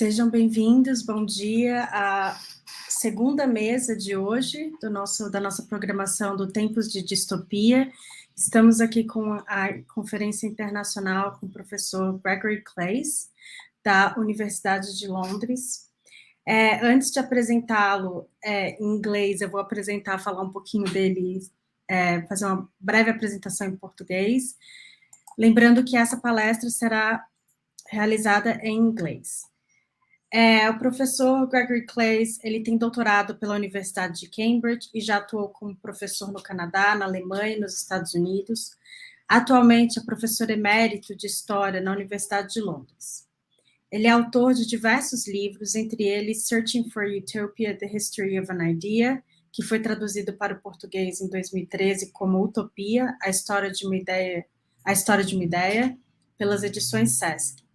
Sejam bem-vindos, bom dia à segunda mesa de hoje da nossa programação do Tempos de Distopia. Estamos aqui com a Conferência Internacional com o professor Gregory Claeys, da Universidade de Londres. Antes de apresentá-lo em inglês, eu vou falar um pouquinho dele, fazer uma breve apresentação em português, lembrando que essa palestra será realizada em inglês. O professor Gregory Claeys, ele tem doutorado pela Universidade de Cambridge e já atuou como professor no Canadá, na Alemanha e nos Estados Unidos. Atualmente é professor emérito de História na Universidade de Londres. Ele é autor de diversos livros, entre eles Searching for Utopia, The History of an Idea, que foi traduzido para o português em 2013 como Utopia, a História de uma Ideia, pelas edições Sesc.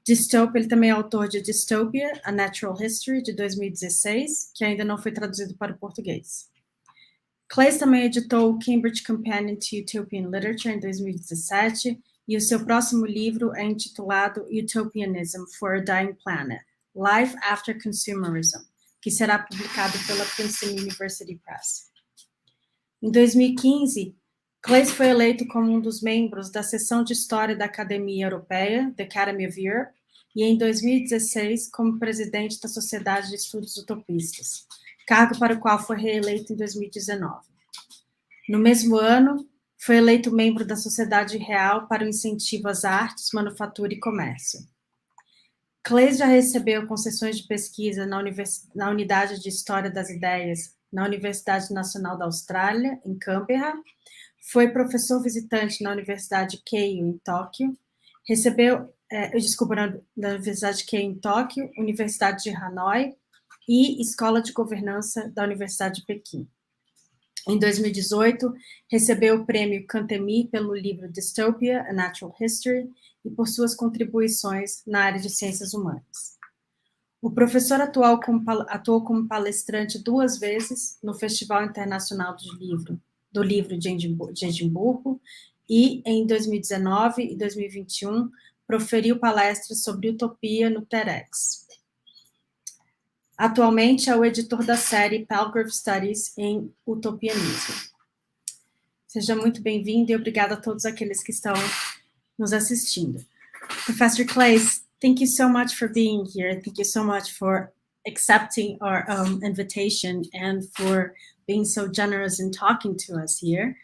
Dystopia, ele também é autor de Dystopia, A Natural History, de 2016, que ainda não foi traduzido para o português. Claeys também editou o Cambridge Companion to Utopian Literature, em 2017, e o seu próximo livro é intitulado Utopianism for a Dying Planet, Life After Consumerism, que será publicado pela Princeton University Press. Em 2015, Claeys foi eleito como um dos membros da seção de História da Academia Europeia, the Academy of Europe, e em 2016 como presidente da Sociedade de Estudos Utopistas, cargo para o qual foi reeleito em 2019. No mesmo ano, foi eleito membro da Sociedade Real para o Incentivo às Artes, Manufatura e Comércio. Claeys já recebeu concessões de pesquisa na Unidade de História das Ideias na Universidade Nacional da Austrália, em Canberra. Foi professor visitante na Universidade Keio, em Tóquio. Na Universidade Keio, em Tóquio, Universidade de Hanoi e Escola de Governança da Universidade de Pequim. Em 2018, recebeu o prêmio Cantemi pelo livro Dystopia, A Natural History, e por suas contribuições na área de ciências humanas. O professor atuou como palestrante 2 vezes no Festival Internacional do Livro de Edimburgo, e em 2019 e 2021 proferiu palestras sobre utopia no TEDx. Atualmente é o editor da série Palgrave Studies em Utopianismo. Seja muito bem-vindo e obrigada a todos aqueles que estão nos assistindo. Professor Claeys, thank you so much for being here. Thank you so much for accepting our invitation and for being so generous in talking to us here.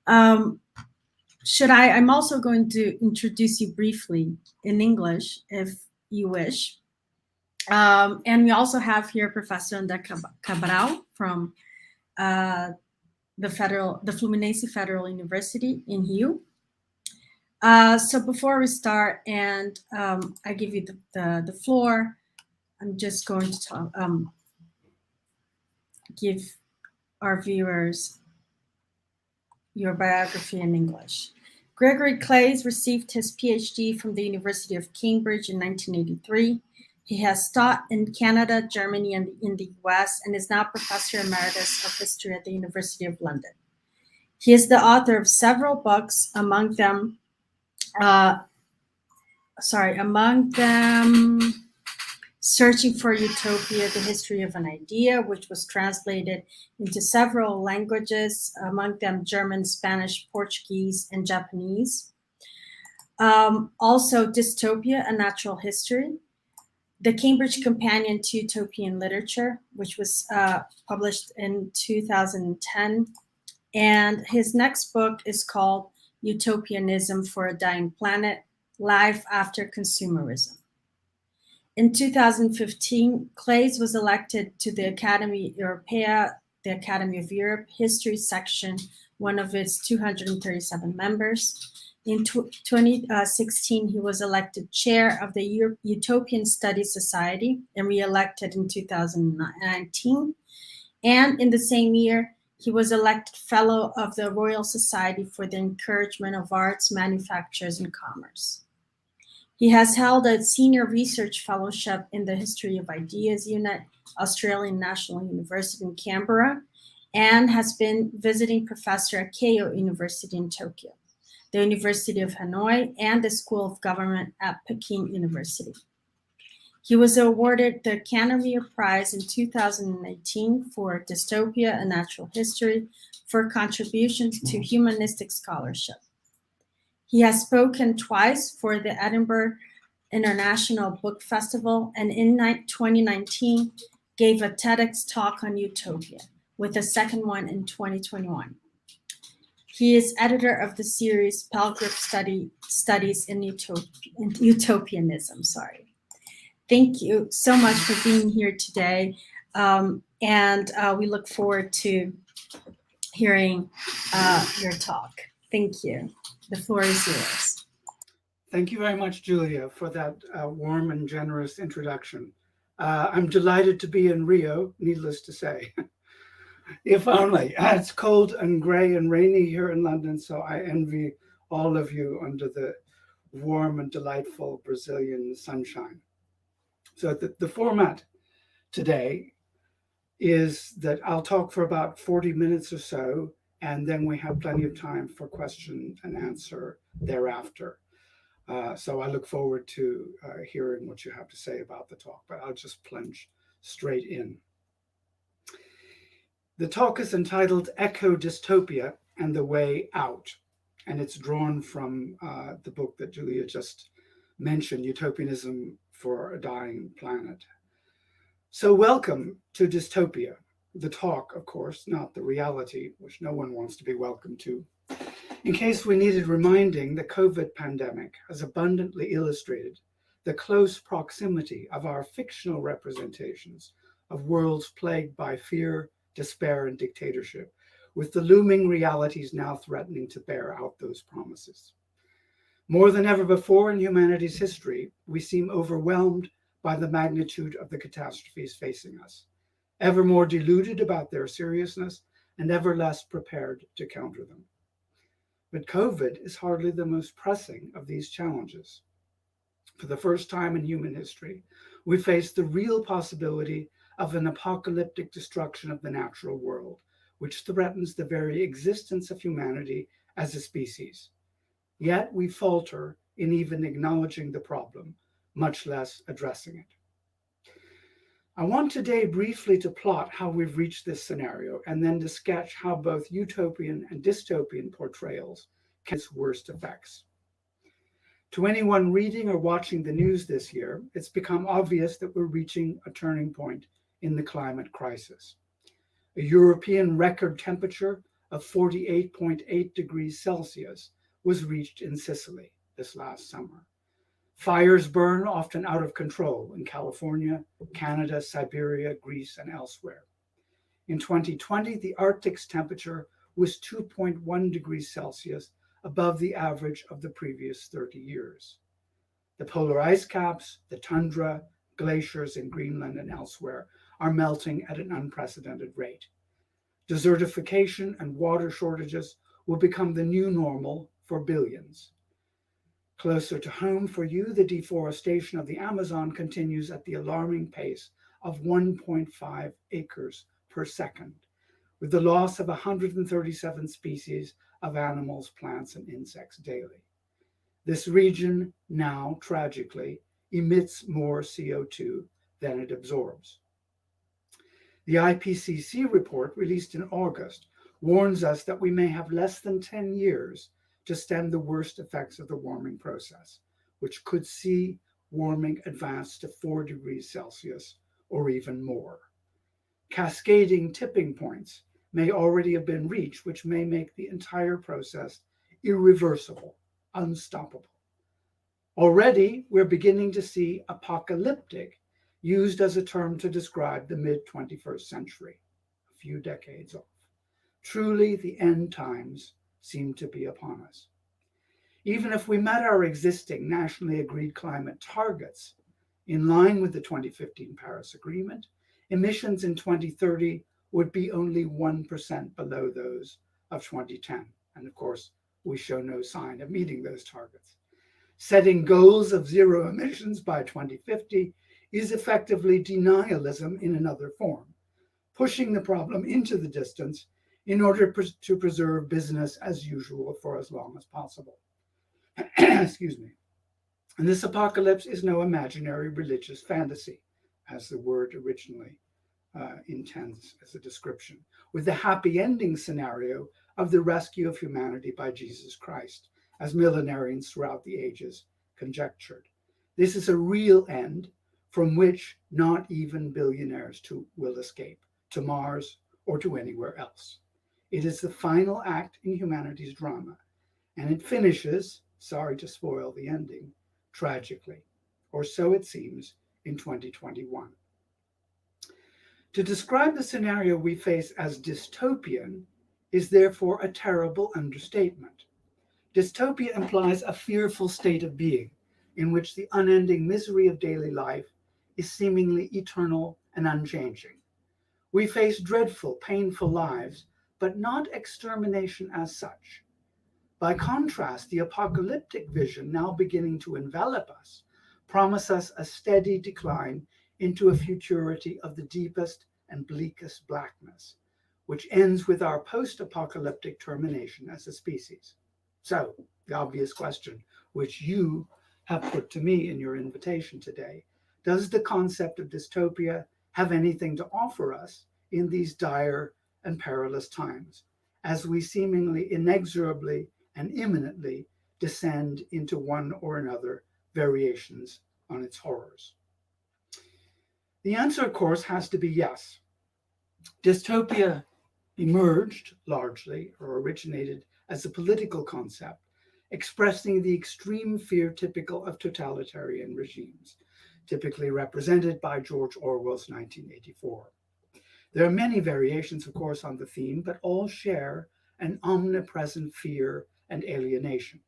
I'm also going to introduce you briefly in English, if you wish. And we also have here Professor André Cabral from the Fluminense Federal University in Rio. So before we start and I give you the floor, I'm just going to give our viewers your biography in English. Gregory Claeys received his PhD from the University of Cambridge in 1983. He has taught in Canada, Germany, and in the US, and is now Professor Emeritus of History at the University of London. He is the author of several books, among them Searching for Utopia, The History of an Idea, which was translated into several languages, among them German, Spanish, Portuguese, and Japanese. Also, Dystopia, A Natural History, the Cambridge Companion to Utopian Literature, which was published in 2010. And his next book is called Utopianism for a Dying Planet, Life After Consumerism. In 2015, Claeys was elected to the Academy Europea, the Academy of Europe History Section, one of its 237 members. In 2016, he was elected chair of the Utopian Studies Society and re-elected in 2019. And in the same year, he was elected fellow of the Royal Society for the Encouragement of Arts, Manufactures, and Commerce. He has held a senior research fellowship in the History of Ideas Unit, Australian National University in Canberra, and has been visiting professor at Keio University in Tokyo, the University of Hanoi, and the School of Government at Peking University. He was awarded the Academy Prize in 2018 for Dystopia, A Natural History, for contributions to humanistic scholarship. He has spoken twice for the Edinburgh International Book Festival, and in 2019 gave a TEDx talk on utopia, with a second one in 2021. He is editor of the series Pelgrip Studies in Utopianism. Thank you so much for being here today, and we look forward to hearing your talk. Thank you. The floor is yours. Thank you very much, Julia, for that warm and generous introduction. I'm delighted to be in Rio, needless to say. If only. It's cold and gray and rainy here in London, so I envy all of you under the warm and delightful Brazilian sunshine. So the format today is that I'll talk for about 40 minutes or so, and then we have plenty of time for question and answer thereafter. So I look forward to hearing what you have to say about the talk, but I'll just plunge straight in. The talk is entitled ECO-DYSTOPIA and the Way Out, and it's drawn from the book that Julia just mentioned, Utopianism for a Dying Planet. So welcome to Dystopia, the talk, of course, not the reality, which no one wants to be welcome to. In case we needed reminding, the COVID pandemic has abundantly illustrated the close proximity of our fictional representations of worlds plagued by fear, despair, and dictatorship, with the looming realities now threatening to bear out those promises. More than ever before in humanity's history, we seem overwhelmed by the magnitude of the catastrophes facing us, ever more deluded about their seriousness and ever less prepared to counter them. But COVID is hardly the most pressing of these challenges. For the first time in human history, we face the real possibility of an apocalyptic destruction of the natural world, which threatens the very existence of humanity as a species. Yet we falter in even acknowledging the problem, much less addressing it. I want today briefly to plot how we've reached this scenario, and then to sketch how both utopian and dystopian portrayals can have its worst effects. To anyone reading or watching the news this year, it's become obvious that we're reaching a turning point in the climate crisis. A European record temperature of 48.8 degrees Celsius was reached in Sicily this last summer. Fires burn often out of control in California, Canada, Siberia, Greece, and elsewhere. In 2020, the Arctic's temperature was 2.1 degrees Celsius above the average of the previous 30 years. The polar ice caps, the tundra, glaciers in Greenland and elsewhere are melting at an unprecedented rate. Desertification and water shortages will become the new normal for billions. Closer to home for you, the deforestation of the Amazon continues at the alarming pace of 1.5 acres per second, with the loss of 137 species of animals, plants, and insects daily. This region now, tragically, emits more CO2 than it absorbs. The IPCC report released in August warns us that we may have less than 10 years to stem the worst effects of the warming process, which could see warming advance to 4 degrees Celsius or even more. Cascading tipping points may already have been reached, which may make the entire process irreversible, unstoppable. Already, we're beginning to see apocalyptic used as a term to describe the mid-21st century, a few decades off. Truly, the end times seem to be upon us. Even if we met our existing nationally agreed climate targets in line with the 2015 Paris Agreement, emissions in 2030 would be only 1% below those of 2010. And of course, we show no sign of meeting those targets. Setting goals of zero emissions by 2050 is effectively denialism in another form, pushing the problem into the distance in order to preserve business as usual for as long as possible. Excuse me. And this apocalypse is no imaginary religious fantasy, as the word originally intends as a description, with the happy ending scenario of the rescue of humanity by Jesus Christ, as millenarians throughout the ages conjectured. This is a real end from which not even billionaires will escape to Mars or to anywhere else. It is the final act in humanity's drama, and it finishes, sorry to spoil the ending, tragically, or so it seems in 2021. To describe the scenario we face as dystopian is therefore a terrible understatement. Dystopia implies a fearful state of being in which the unending misery of daily life is seemingly eternal and unchanging. We face dreadful, painful lives, but not extermination as such. By contrast, the apocalyptic vision now beginning to envelop us promises us a steady decline into a futurity of the deepest and bleakest blackness, which ends with our post-apocalyptic termination as a species. So, the obvious question, which you have put to me in your invitation today, does the concept of dystopia have anything to offer us in these dire and perilous times, as we seemingly inexorably and imminently descend into one or another variations on its horrors? The answer, of course, has to be yes. Dystopia emerged largely, or originated as a political concept, expressing the extreme fear typical of totalitarian regimes, typically represented by George Orwell's 1984. There are many variations, of course, on the theme, but all share an omnipresent fear and alienation.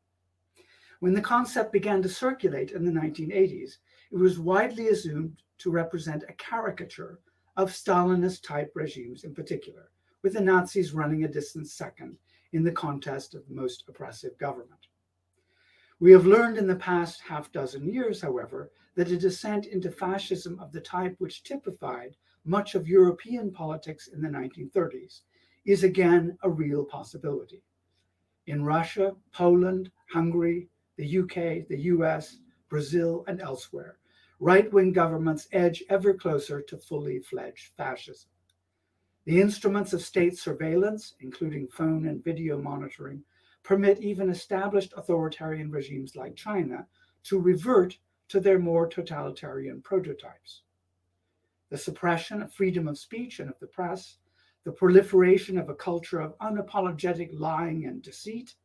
When the concept began to circulate in the 1980s, it was widely assumed to represent a caricature of Stalinist-type regimes in particular, with the Nazis running a distant second in the contest of the most oppressive government. We have learned in the past half dozen years, however, that a descent into fascism of the type which typified much of European politics in the 1930s is again a real possibility. In Russia, Poland, Hungary, the UK, the US, Brazil, and elsewhere, right-wing governments edge ever closer to fully fledged fascism. The instruments of state surveillance, including phone and video monitoring, permit even established authoritarian regimes like China to revert to their more totalitarian prototypes. The suppression of freedom of speech and of the press, the proliferation of a culture of unapologetic lying and deceit,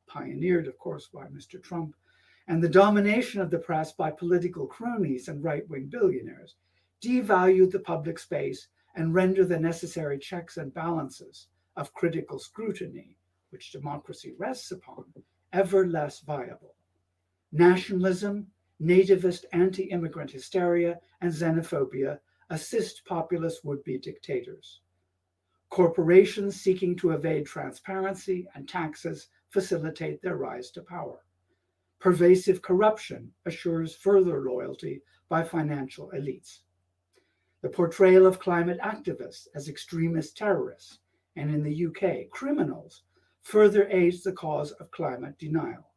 pioneered, of course, by Mr. Trump, and the domination of the press by political cronies and right-wing billionaires, devalue the public space and render the necessary checks and balances of critical scrutiny, which democracy rests upon, ever less viable. Nationalism, nativist anti-immigrant hysteria, and xenophobia assist populist would-be dictators. Corporations seeking to evade transparency and taxes facilitate their rise to power. Pervasive corruption assures further loyalty by financial elites. The portrayal of climate activists as extremist terrorists, and in the UK, criminals, further aids the cause of climate denial.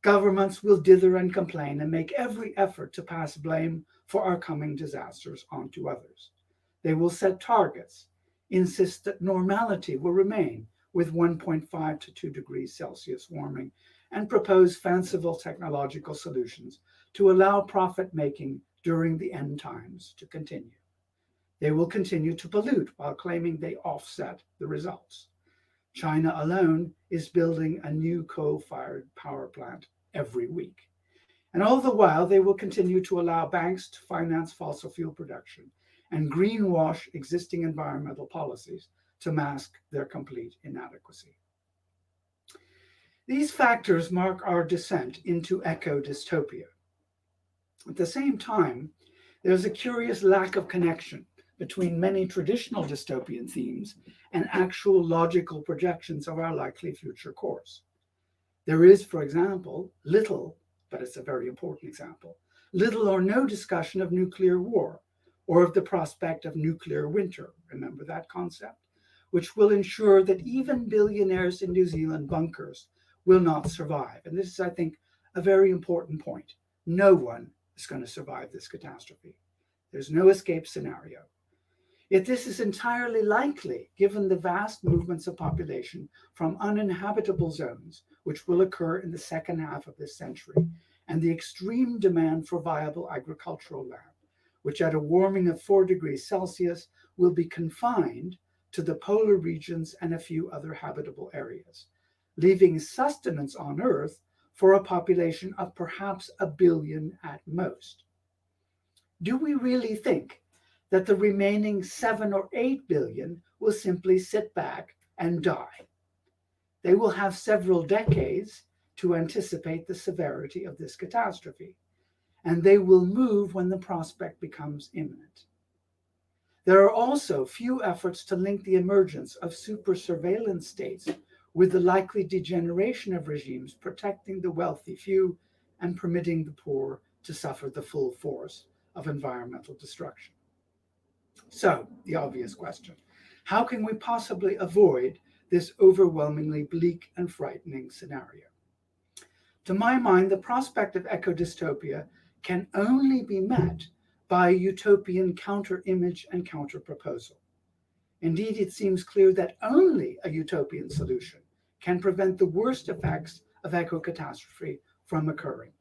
Governments will dither and complain and make every effort to pass blame for our coming disasters onto others. They will set targets, insist that normality will remain with 1.5 to 2 degrees Celsius warming, and propose fanciful technological solutions to allow profit-making during the end times to continue. They will continue to pollute while claiming they offset the results. China alone is building a new coal-fired power plant every week. And all the while, they will continue to allow banks to finance fossil fuel production and greenwash existing environmental policies to mask their complete inadequacy. These factors mark our descent into ECO-DYSTOPIA. At the same time, there's a curious lack of connection between many traditional dystopian themes and actual logical projections of our likely future course. There is, for example, little, but it's a very important example, little or no discussion of nuclear war or of the prospect of nuclear winter, remember that concept, which will ensure that even billionaires in New Zealand bunkers will not survive. And this is, I think, a very important point. No one is going to survive this catastrophe. There's no escape scenario. Yet this is entirely likely given the vast movements of population from uninhabitable zones, which will occur in the second half of this century, and the extreme demand for viable agricultural land, which at a warming of 4 degrees Celsius will be confined to the polar regions and a few other habitable areas, leaving sustenance on Earth for a population of perhaps 1 billion at most. Do we really think that the remaining 7 or 8 billion will simply sit back and die? They will have several decades to anticipate the severity of this catastrophe, and they will move when the prospect becomes imminent. There are also few efforts to link the emergence of super surveillance states with the likely degeneration of regimes protecting the wealthy few and permitting the poor to suffer the full force of environmental destruction. So, the obvious question, how can we possibly avoid this overwhelmingly bleak and frightening scenario? To my mind, the prospect of eco-dystopia can only be met by a utopian counter-image and counter-proposal. Indeed, it seems clear that only a utopian solution can prevent the worst effects of eco-catastrophe from occurring.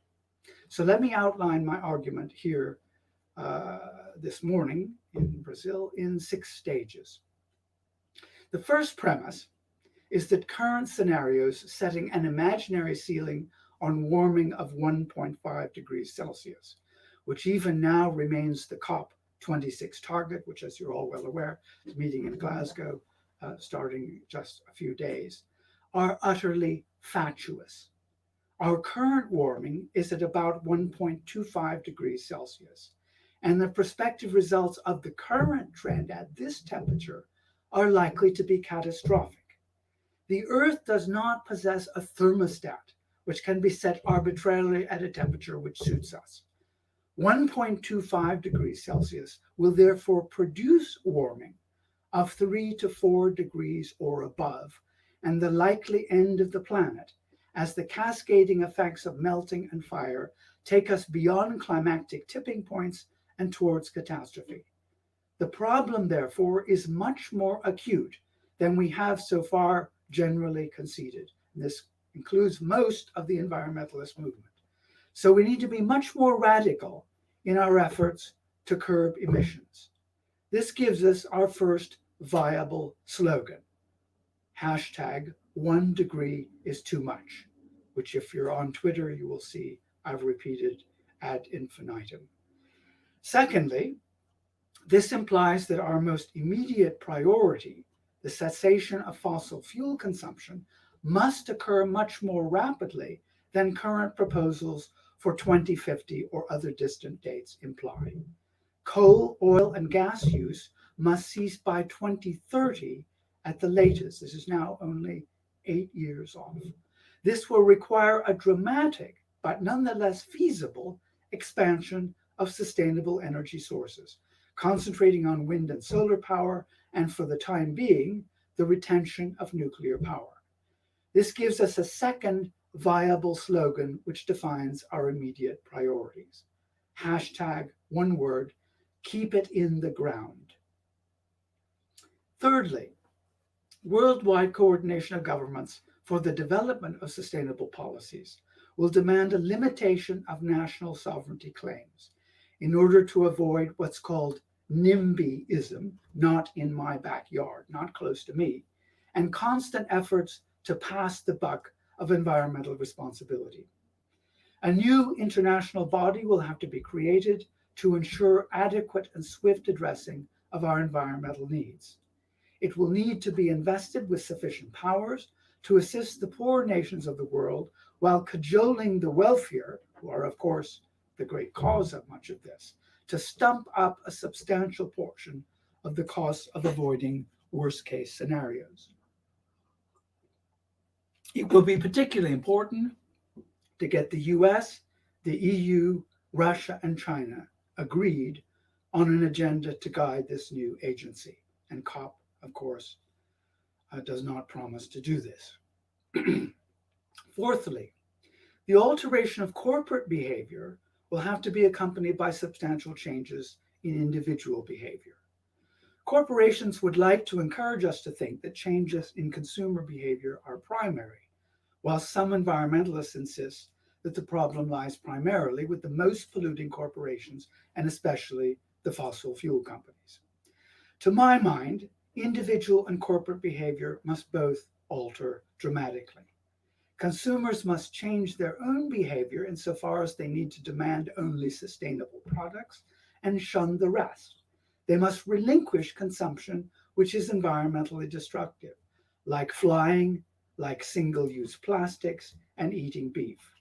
So let me outline my argument here this morning in Brazil in 6 stages. The first premise is that current scenarios setting an imaginary ceiling on warming of 1.5 degrees Celsius, which even now remains the COP26 target, which, as you're all well aware, is meeting in Glasgow starting just a few days, are utterly fatuous. Our current warming is at about 1.25 degrees Celsius, and the prospective results of the current trend at this temperature are likely to be catastrophic. The Earth does not possess a thermostat which can be set arbitrarily at a temperature which suits us. 1.25 degrees Celsius will therefore produce warming of 3 to 4 degrees or above, and the likely end of the planet, as the cascading effects of melting and fire take us beyond climactic tipping points and towards catastrophe. The problem, therefore, is much more acute than we have so far generally conceded. And this includes most of the environmentalist movement. So we need to be much more radical in our efforts to curb emissions. This gives us our first viable slogan, #1 degree is too much, which if you're on Twitter, you will see I've repeated ad infinitum. Secondly, this implies that our most immediate priority, the cessation of fossil fuel consumption, must occur much more rapidly than current proposals for 2050 or other distant dates imply. Coal, oil, and gas use must cease by 2030 at the latest. This is now only 8 years off. This will require a dramatic, but nonetheless feasible, expansion of sustainable energy sources, concentrating on wind and solar power, and for the time being, the retention of nuclear power. This gives us a second viable slogan which defines our immediate priorities. #1 word, keep it in the ground. Thirdly, worldwide coordination of governments for the development of sustainable policies will demand a limitation of national sovereignty claims in order to avoid what's called NIMBYism, not in my backyard, not close to me, and constant efforts to pass the buck of environmental responsibility. A new international body will have to be created to ensure adequate and swift addressing of our environmental needs. It will need to be invested with sufficient powers to assist the poor nations of the world while cajoling the wealthier, who are, of course, the great cause of much of this, to stump up a substantial portion of the cost of avoiding worst-case scenarios. It will be particularly important to get the US, the EU, Russia, and China agreed on an agenda to guide this new agency. And COP, of course, does not promise to do this. Fourthly, The alteration of corporate behavior will have to be accompanied by substantial changes in individual behavior. Corporations would like to encourage us to think that changes in consumer behavior are primary, while some environmentalists insist that the problem lies primarily with the most polluting corporations and especially the fossil fuel companies. To my mind, individual and corporate behavior must both alter dramatically. Consumers must change their own behavior insofar as they need to demand only sustainable products and shun the rest. They must relinquish consumption which is environmentally destructive, like flying, like single-use plastics, and eating beef.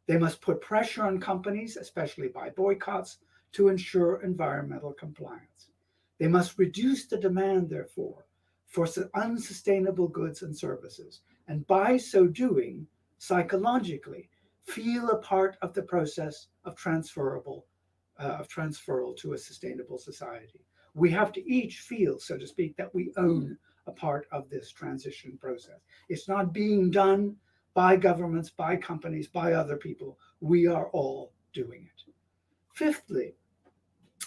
They must put pressure on companies, especially by boycotts, to ensure environmental compliance. They must reduce the demand, therefore, for unsustainable goods and services, and by so doing, psychologically, feel a part of the process of transferal to a sustainable society. We have to each feel, so to speak, that we own a part of this transition process. It's not being done by governments, by companies, by other people. We are all doing it. Fifthly,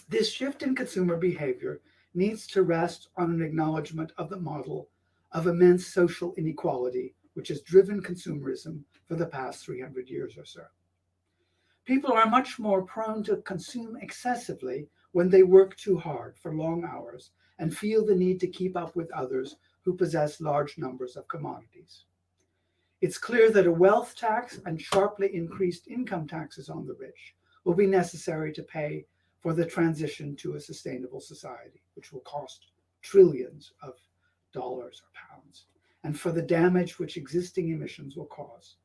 this shift in consumer behavior needs to rest on an acknowledgement of the model of immense social inequality which has driven consumerism for the past 300 years or so. People are much more prone to consume excessively when they work too hard for long hours and feel the need to keep up with others who possess large numbers of commodities. It's clear that a wealth tax and sharply increased income taxes on the rich will be necessary to pay for the transition to a sustainable society, which will cost trillions of dollars or pounds, and for the damage which existing emissions will cause.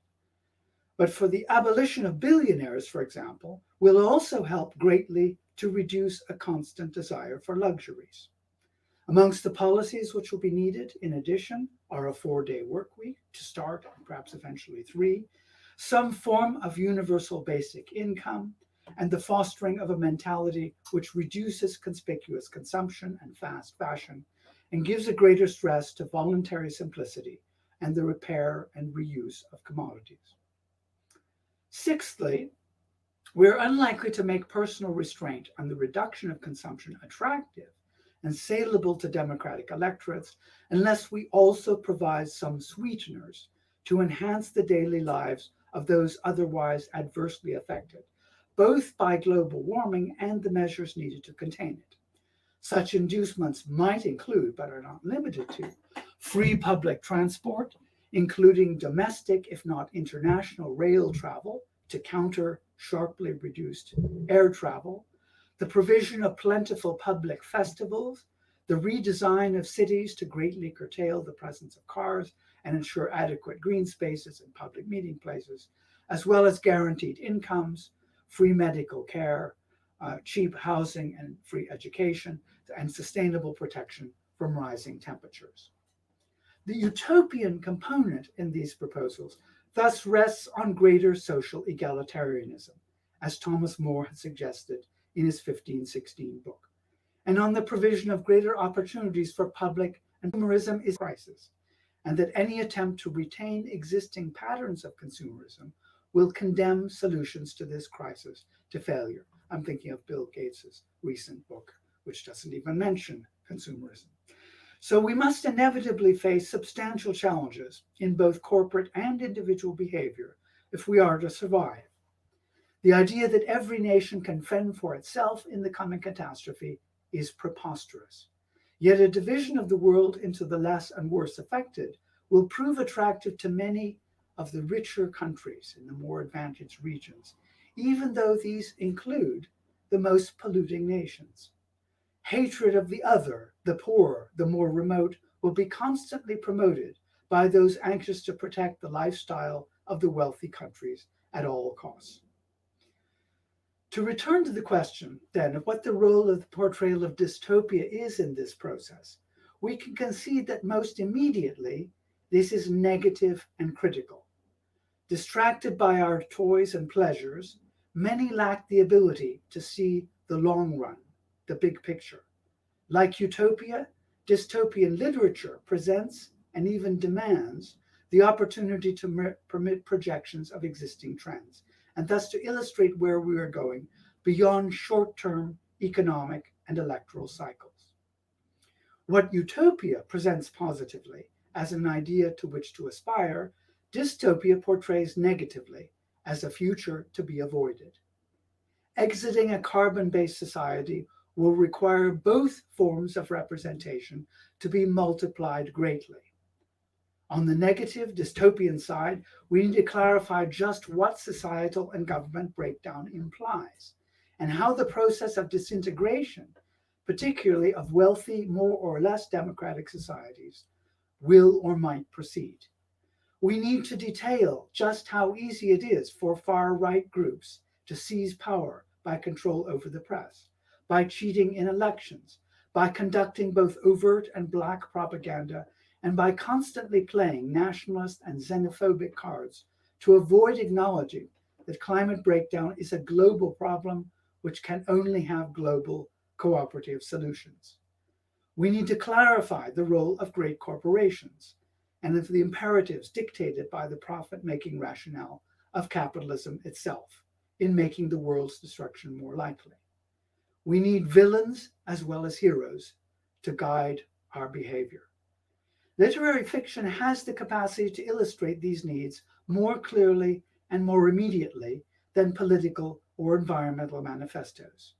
But for the abolition of billionaires, for example, will also help greatly to reduce a constant desire for luxuries. Amongst the policies which will be needed, in addition, are a 4-day work week to start, and perhaps eventually 3, some form of universal basic income, and the fostering of a mentality which reduces conspicuous consumption and fast fashion and gives a greater stress to voluntary simplicity and the repair and reuse of commodities. Sixthly, we're unlikely to make personal restraint on the reduction of consumption attractive and saleable to democratic electorates unless we also provide some sweeteners to enhance the daily lives of those otherwise adversely affected, both by global warming and the measures needed to contain it. Such inducements might include, but are not limited to, free public transport, including domestic, if not international, rail travel to counter sharply reduced air travel, the provision of plentiful public festivals, the redesign of cities to greatly curtail the presence of cars and ensure adequate green spaces and public meeting places, as well as guaranteed incomes, free medical care, cheap housing and free education, and sustainable protection from rising temperatures. The utopian component in these proposals thus rests on greater social egalitarianism, as Thomas More had suggested in his 1516 book, and on the provision of greater opportunities for public and consumerism is a crisis, and that any attempt to retain existing patterns of consumerism will condemn solutions to this crisis to failure. I'm thinking of Bill Gates's recent book, which doesn't even mention consumerism. So we must inevitably face substantial challenges in both corporate and individual behavior if we are to survive. The idea that every nation can fend for itself in the coming catastrophe is preposterous. Yet a division of the world into the less and worse affected will prove attractive to many of the richer countries in the more advantaged regions, even though these include the most polluting nations. Hatred of the other, the poor, the more remote, will be constantly promoted by those anxious to protect the lifestyle of the wealthy countries at all costs. To return to the question, then, of what the role of the portrayal of dystopia is in this process, we can concede that most immediately this is negative and critical. Distracted by our toys and pleasures, many lack the ability to see the long run, the big picture. Like utopia, dystopian literature presents and even demands the opportunity to permit projections of existing trends, and thus to illustrate where we are going beyond short-term economic and electoral cycles. What utopia presents positively as an idea to which to aspire, dystopia portrays negatively as a future to be avoided. Exiting a carbon-based society will require both forms of representation to be multiplied greatly. On the negative dystopian side, we need to clarify just what societal and government breakdown implies, and how the process of disintegration, particularly of wealthy, more or less democratic societies, will or might proceed. We need to detail just how easy it is for far-right groups to seize power by control over the press, by cheating in elections, by conducting both overt and black propaganda, and by constantly playing nationalist and xenophobic cards to avoid acknowledging that climate breakdown is a global problem which can only have global cooperative solutions. We need to clarify the role of great corporations and of the imperatives dictated by the profit-making rationale of capitalism itself in making the world's destruction more likely. We need villains as well as heroes to guide our behavior. Literary fiction has the capacity to illustrate these needs more clearly and more immediately than political or environmental manifestos.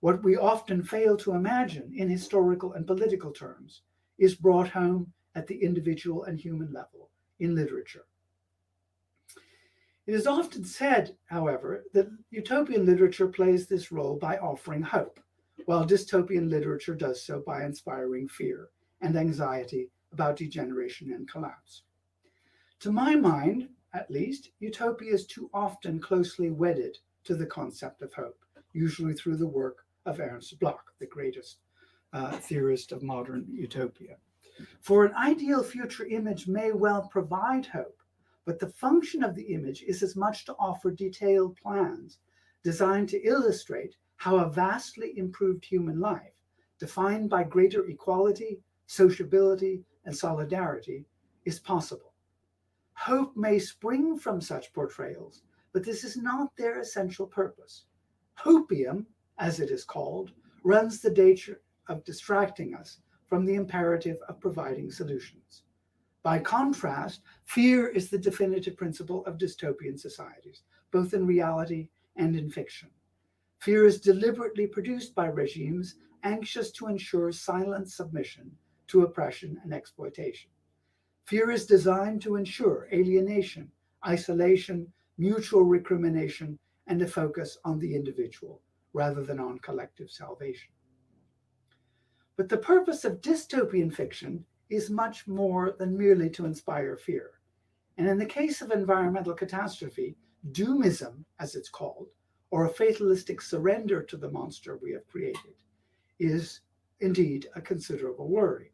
What we often fail to imagine in historical and political terms is brought home at the individual and human level in literature. It is often said, however, that utopian literature plays this role by offering hope, while dystopian literature does so by inspiring fear and anxiety about degeneration and collapse. To my mind, at least, utopia is too often closely wedded to the concept of hope, usually through the work of Ernst Bloch, the greatest theorist of modern utopia. For an ideal future image may well provide hope, but the function of the image is as much to offer detailed plans designed to illustrate how a vastly improved human life, defined by greater equality, sociability, and solidarity, is possible. Hope may spring from such portrayals, but this is not their essential purpose. Hopium, as it is called, runs the danger of distracting us from the imperative of providing solutions. By contrast, fear is the definitive principle of dystopian societies, both in reality and in fiction. Fear is deliberately produced by regimes anxious to ensure silent submission to oppression and exploitation. Fear is designed to ensure alienation, isolation, mutual recrimination, and a focus on the individual rather than on collective salvation. But the purpose of dystopian fiction is much more than merely to inspire fear. And in the case of environmental catastrophe, doomism, as it's called, or a fatalistic surrender to the monster we have created, is indeed a considerable worry.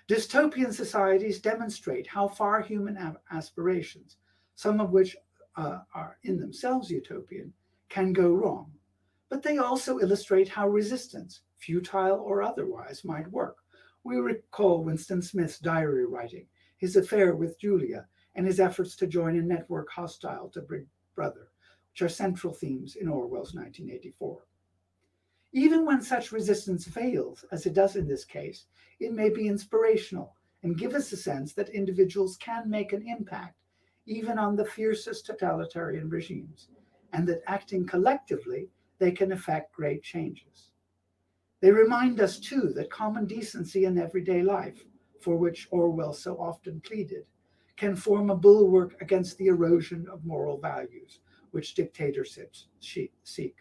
Dystopian societies demonstrate how far human aspirations, some of which are in themselves utopian, can go wrong. But they also illustrate how resistance, futile or otherwise, might work. We recall Winston Smith's diary writing, his affair with Júlia, and his efforts to join a network hostile to Big Brother, which are central themes in Orwell's 1984. Even when such resistance fails, as it does in this case, it may be inspirational and give us a sense that individuals can make an impact, even on the fiercest totalitarian regimes, and that acting collectively, they can effect great changes. They remind us, too, that common decency in everyday life, for which Orwell so often pleaded, can form a bulwark against the erosion of moral values, which dictatorships seek.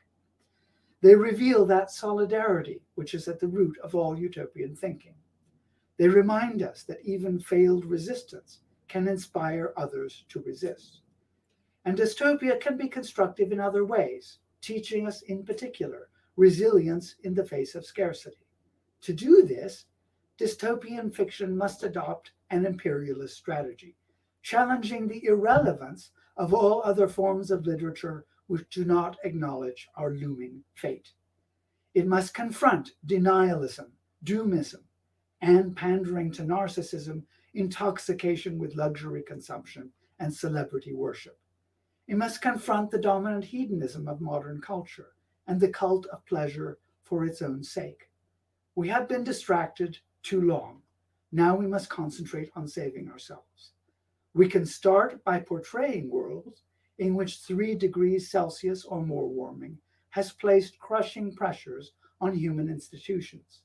They reveal that solidarity which is at the root of all utopian thinking. They remind us that even failed resistance can inspire others to resist. And dystopia can be constructive in other ways, teaching us in particular resilience in the face of scarcity. To do this, dystopian fiction must adopt an imperialist strategy, challenging the irrelevance of all other forms of literature which do not acknowledge our looming fate. It must confront denialism, doomism, and pandering to narcissism intoxication with luxury consumption, and celebrity worship. It must confront the dominant hedonism of modern culture and the cult of pleasure for its own sake. We have been distracted too long. Now we must concentrate on saving ourselves. We can start by portraying worlds in which 3 degrees Celsius or more warming has placed crushing pressures on human institutions.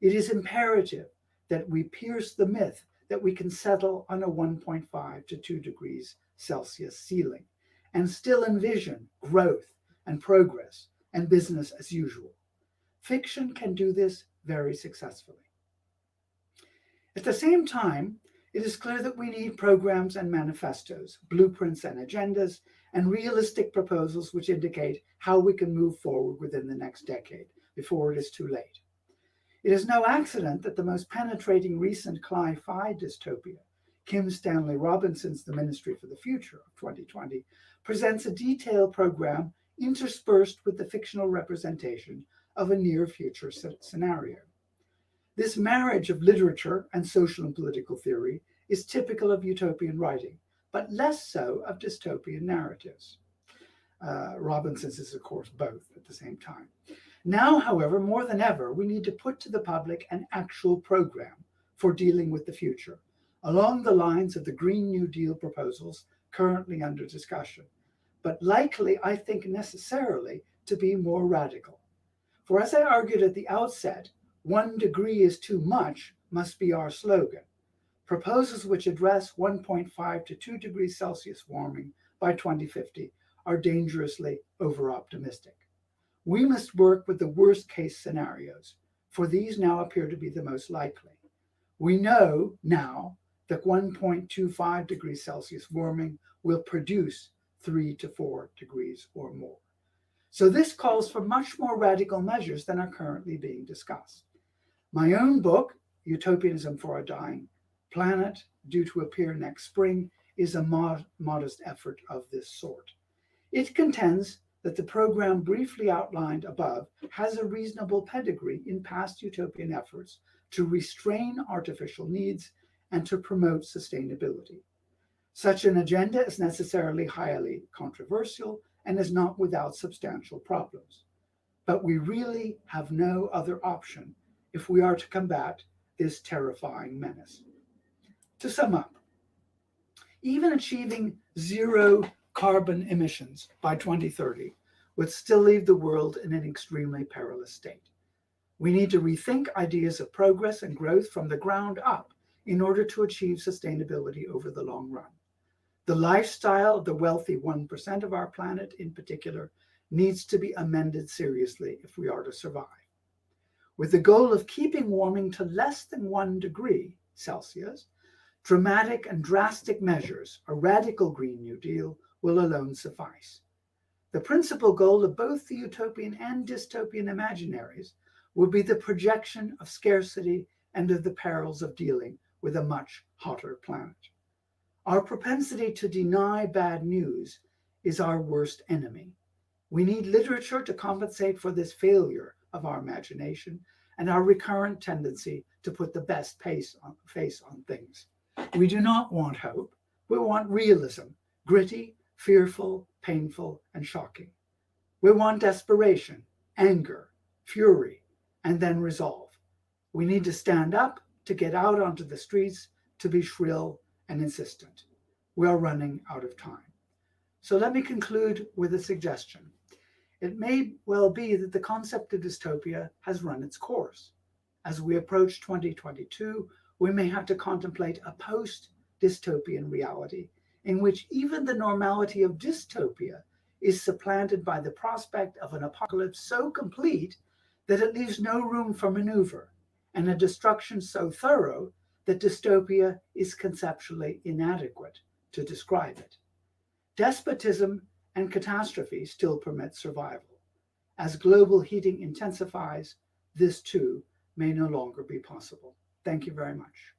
It is imperative that we pierce the myth that we can settle on a 1.5 to 2 degrees Celsius ceiling and still envision growth and progress and business as usual. Fiction can do this very successfully. At the same time, it is clear that we need programs and manifestos, blueprints and agendas, and realistic proposals which indicate how we can move forward within the next decade before it is too late. It is no accident that the most penetrating recent Claeys dystopia, Kim Stanley Robinson's The Ministry for the Future of 2020, presents a detailed program interspersed with the fictional representation of a near-future scenario. This marriage of literature and social and political theory is typical of utopian writing, but less so of dystopian narratives. Robinson's is, of course, both at the same time. Now, however, more than ever, we need to put to the public an actual program for dealing with the future, along the lines of the Green New Deal proposals currently under discussion, but likely, I think, necessarily to be more radical. For as I argued at the outset, 1 degree is too much must be our slogan. Proposals which address 1.5 to 2 degrees Celsius warming by 2050 are dangerously over-optimistic. We must work with the worst-case scenarios, for these now appear to be the most likely. We know now that 1.25 degrees Celsius warming will produce 3 to 4 degrees or more. So this calls for much more radical measures than are currently being discussed. My own book, Utopianism for a Dying Planet, due to appear next spring, is a modest effort of this sort. It contends that the program briefly outlined above has a reasonable pedigree in past utopian efforts to restrain artificial needs and to promote sustainability. Such an agenda is necessarily highly controversial and is not without substantial problems. But we really have no other option if we are to combat this terrifying menace. To sum up, even achieving 0 carbon emissions by 2030 would still leave the world in an extremely perilous state. We need to rethink ideas of progress and growth from the ground up in order to achieve sustainability over the long run. The lifestyle of the wealthy 1% of our planet in particular needs to be amended seriously if we are to survive. With the goal of keeping warming to less than 1 degree Celsius, dramatic and drastic measures, a radical Green New Deal, will alone suffice. The principal goal of both the utopian and dystopian imaginaries will be the projection of scarcity and of the perils of dealing with a much hotter planet. Our propensity to deny bad news is our worst enemy. We need literature to compensate for this failure of our imagination and our recurrent tendency to put the best face on things. We do not want hope. We want realism, gritty, fearful, painful, and shocking. We want desperation, anger, fury, and then resolve. We need to stand up, to get out onto the streets, to be shrill and insistent. We are running out of time. So let me conclude with a suggestion. It may well be that the concept of dystopia has run its course. As we approach 2022, we may have to contemplate a post-dystopian reality in which even the normality of dystopia is supplanted by the prospect of an apocalypse so complete that it leaves no room for maneuver, and a destruction so thorough that dystopia is conceptually inadequate to describe it. Despotism and catastrophe still permit survival. As global heating intensifies, this too may no longer be possible. Thank you very much.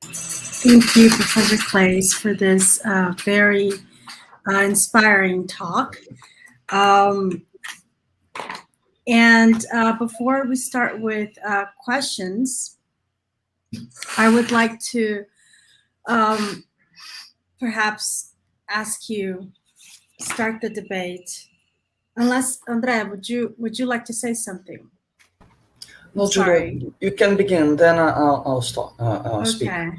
Thank you, Professor Claeys, for this very inspiring talk. And before we start with questions, I would like to perhaps ask you, start the debate. Unless, Andrea, would you like to say something? No, Julia, you can begin, then I'll start. Speak. Okay.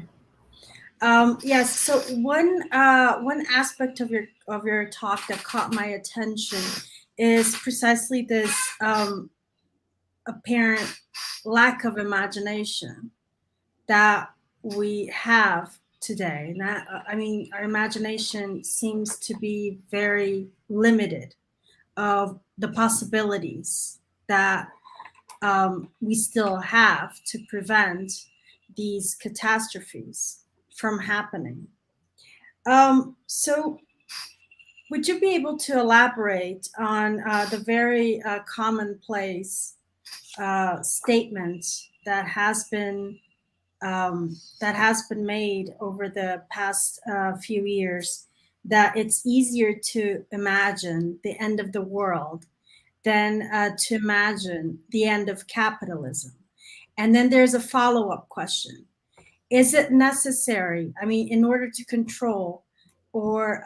Yes. So one aspect of your talk that caught my attention is precisely this apparent lack of imagination that we have today. And that, I mean, our imagination seems to be very limited of the possibilities that we still have to prevent these catastrophes from happening. So would you be able to elaborate on the very commonplace statement that has been made over the past few years, that it's easier to imagine the end of the world than to imagine the end of capitalism? And then there's a follow-up question. Is it necessary, I mean, in order to control or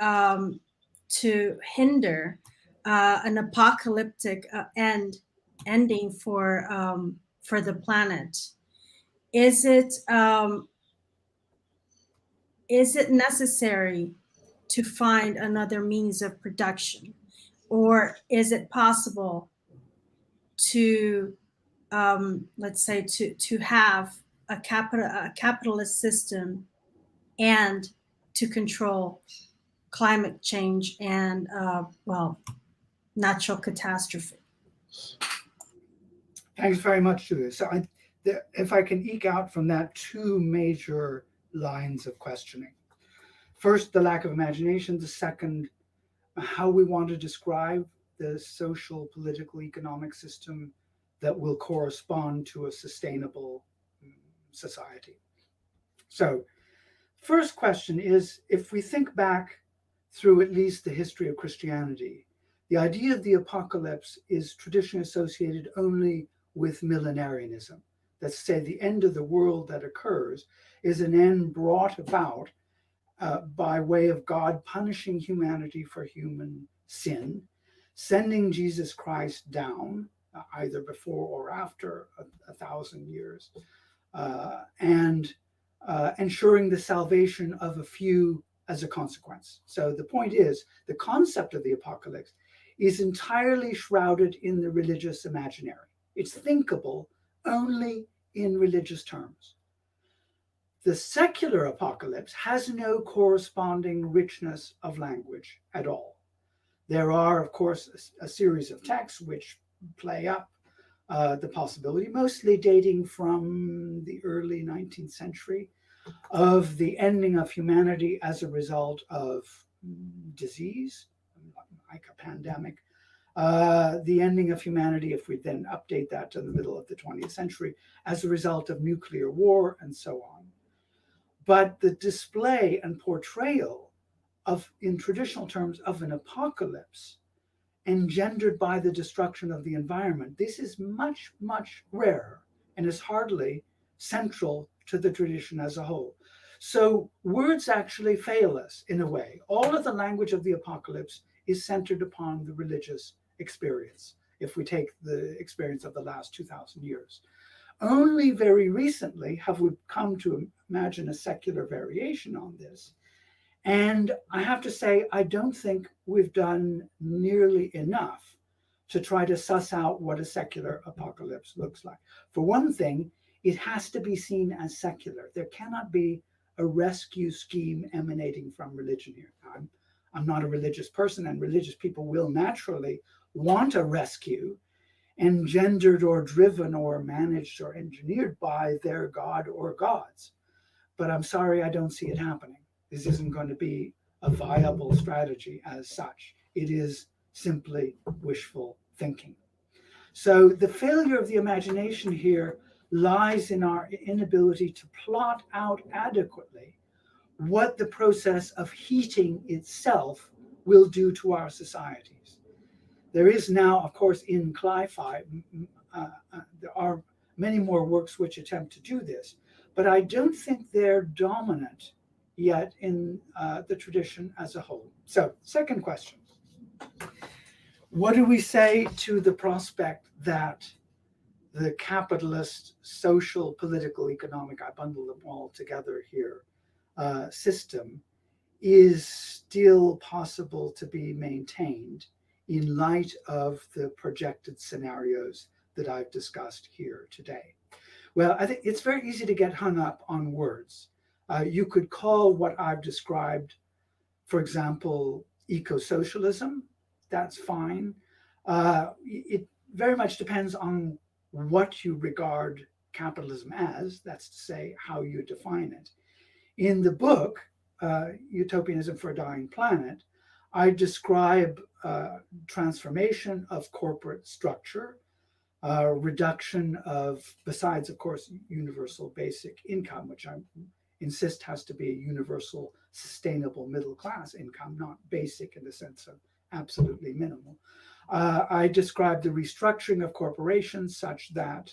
to hinder an apocalyptic ending for the planet, is it necessary to find another means of production, or is it possible to let's say to have a capitalist system and to control climate change and natural catastrophe? Thanks very much, Julia. So if I can eke out from that two major lines of questioning. First, the lack of imagination. The second, how we want to describe the social, political, economic system that will correspond to a sustainable society. So, first question is, if we think back through at least the history of Christianity, the idea of the apocalypse is traditionally associated only with millenarianism. That's to say, the end of the world that occurs is an end brought about by way of God punishing humanity for human sin, sending Jesus Christ down, either before or after 1,000 years, and ensuring the salvation of a few as a consequence. So the point is, the concept of the apocalypse is entirely shrouded in the religious imaginary. It's thinkable only in religious terms. The secular apocalypse has no corresponding richness of language at all. There are, of course, a series of texts which play up the possibility, mostly dating from the early 19th century, of the ending of humanity as a result of disease, like a pandemic, the ending of humanity, if we then update that to the middle of the 20th century, as a result of nuclear war, and so on. But the display and portrayal of, in traditional terms, of an apocalypse engendered by the destruction of the environment, this is much, much rarer and is hardly central to the tradition as a whole. So words actually fail us in a way. All of the language of the apocalypse is centered upon the religious experience, if we take the experience of the last 2,000 years. Only very recently have we come to imagine a secular variation on this. And I have to say, I don't think we've done nearly enough to try to suss out what a secular apocalypse looks like. For one thing, it has to be seen as secular. There cannot be a rescue scheme emanating from religion here. I'm not a religious person, and religious people will naturally want a rescue engendered or driven or managed or engineered by their god or gods. But I'm sorry, I don't see it happening. This isn't going to be a viable strategy as such. It is simply wishful thinking. So the failure of the imagination here lies in our inability to plot out adequately what the process of heating itself will do to our societies. There is now, of course, in Claeys, there are many more works which attempt to do this, but I don't think they're dominant yet in the tradition as a whole. So, second question. What do we say to the prospect that the capitalist, social, political, economic, I bundle them all together here, system is still possible to be maintained in light of the projected scenarios that I've discussed here today? Well, I think it's very easy to get hung up on words. You could call what I've described, for example, eco-socialism. That's fine. It very much depends on what you regard capitalism as, that's to say, how you define it. In the book, Utopianism for a Dying Planet, I describe transformation of corporate structure, reduction of, besides, of course, universal basic income, which I insist has to be a universal, sustainable middle class income, not basic in the sense of absolutely minimal. I describe the restructuring of corporations such that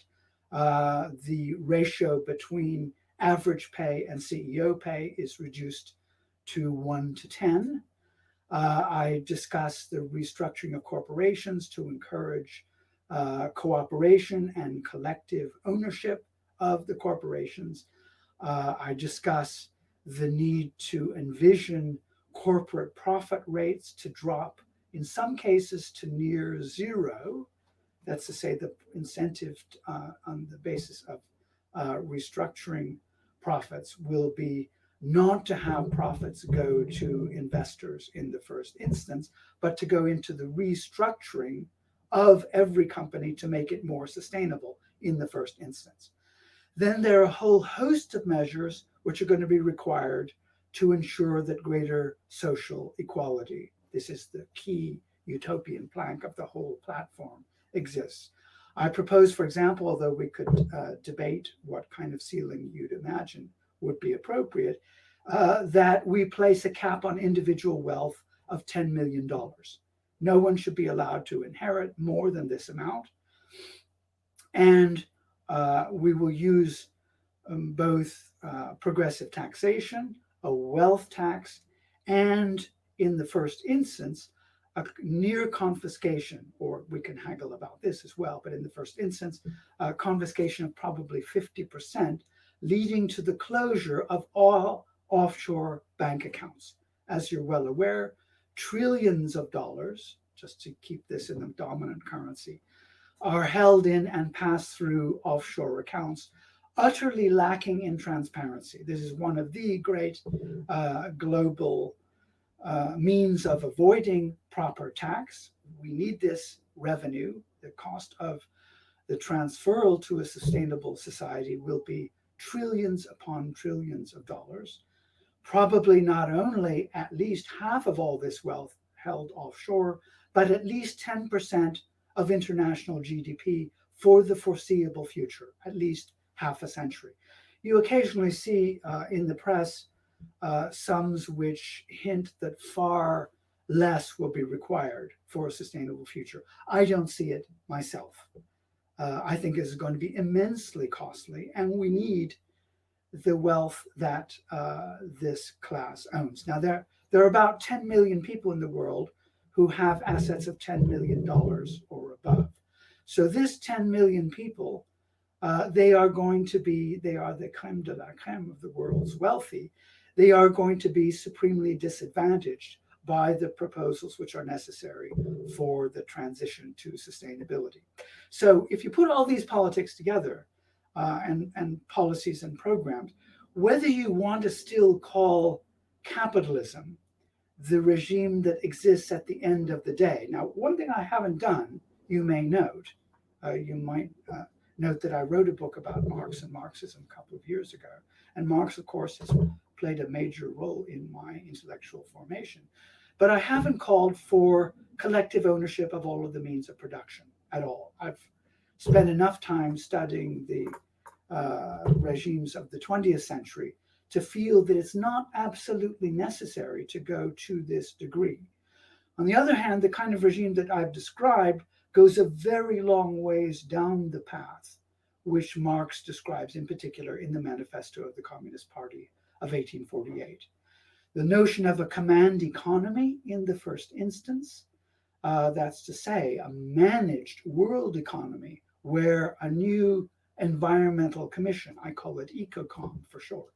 the ratio between average pay and CEO pay is reduced to 1 to 10. I discuss the restructuring of corporations to encourage cooperation and collective ownership of the corporations. I discuss the need to envision corporate profit rates to drop, in some cases, to near zero. That's to say, the incentive on the basis of restructuring profits will be not to have profits go to investors in the first instance, but to go into the restructuring of every company to make it more sustainable in the first instance. Then there are a whole host of measures which are going to be required to ensure that greater social equality, this is the key utopian plank of the whole platform, exists. I propose, for example, although we could debate what kind of ceiling you'd imagine would be appropriate, that we place a cap on individual wealth of $10 million. No one should be allowed to inherit more than this amount. And we will use both progressive taxation, a wealth tax, and in the first instance, a near confiscation, or we can haggle about this as well, but in the first instance, confiscation of probably 50%, leading to the closure of all offshore bank accounts. As you're well aware, trillions of dollars, just to keep this in the dominant currency, are held in and passed through offshore accounts, utterly lacking in transparency. This is one of the great global means of avoiding proper tax. We need this revenue. The cost of the transferal to a sustainable society will be trillions upon trillions of dollars. Probably not only at least half of all this wealth held offshore, but at least 10% of international GDP for the foreseeable future, at least half a century. You occasionally see in the press sums which hint that far less will be required for a sustainable future. I don't see it myself. I think it's going to be immensely costly, and we need the wealth that this class owns. Now, there are about 10 million people in the world who have assets of $10 million or above. So this 10 million people, they are the creme de la creme of the world's wealthy. They are going to be supremely disadvantaged by the proposals which are necessary for the transition to sustainability. So if you put all these politics together, and policies and programs, whether you want to still call capitalism the regime that exists at the end of the day. Now, one thing I haven't done, you may note, you might note that I wrote a book about Marx and Marxism a couple of years ago. And Marx, of course, has played a major role in my intellectual formation. But I haven't called for collective ownership of all of the means of production at all. I've spent enough time studying the regimes of the 20th century to feel that it's not absolutely necessary to go to this degree. On the other hand, the kind of regime that I've described goes a very long ways down the path which Marx describes in particular in the Manifesto of the Communist Party of 1848. The notion of a command economy in the first instance, that's to say, a managed world economy where a new environmental commission, I call it ECO-COM for short,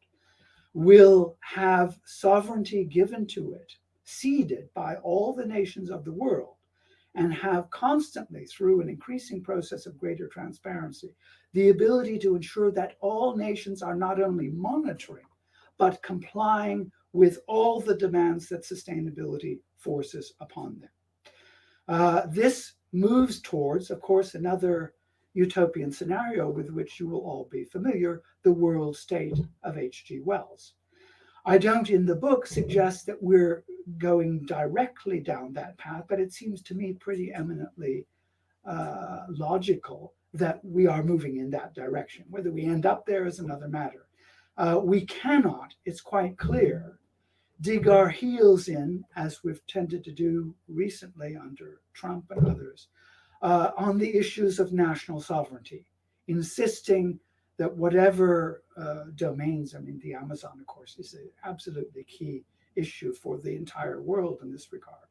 will have sovereignty given to it, ceded by all the nations of the world, and have constantly, through an increasing process of greater transparency, the ability to ensure that all nations are not only monitoring, but complying with all the demands that sustainability forces upon them. This moves towards, of course, another utopian scenario with which you will all be familiar, the world state of H.G. Wells. I don't in the book suggest that we're going directly down that path, but it seems to me pretty eminently logical that we are moving in that direction. Whether we end up there is another matter. We cannot, it's quite clear, dig our heels in, as we've tended to do recently under Trump and others, on the issues of national sovereignty, insisting that whatever domains, I mean, the Amazon, of course, is an absolutely key issue for the entire world in this regard,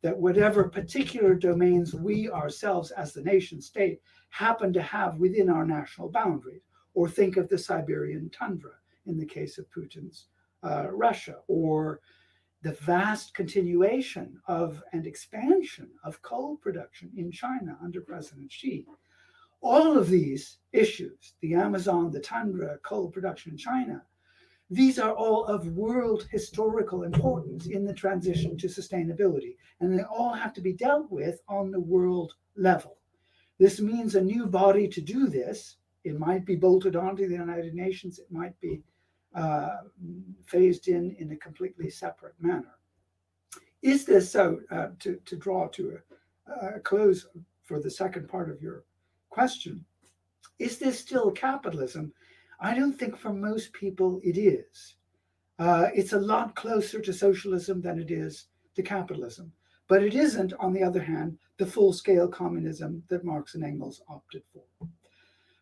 that whatever particular domains we ourselves as the nation state happen to have within our national boundaries, or think of the Siberian tundra in the case of Putin's Russia, or the vast continuation of and expansion of coal production in China under President Xi. All of these issues, the Amazon, the tundra, coal production in China, these are all of world historical importance in the transition to sustainability, and they all have to be dealt with on the world level. This means a new body to do this. It might be bolted onto the United Nations, it might be phased in a completely separate manner. Is this so, to draw to a close for the second part of your question, is this still capitalism? I don't think for most people it is. It's a lot closer to socialism than it is to capitalism. But it isn't, on the other hand, the full-scale communism that Marx and Engels opted for.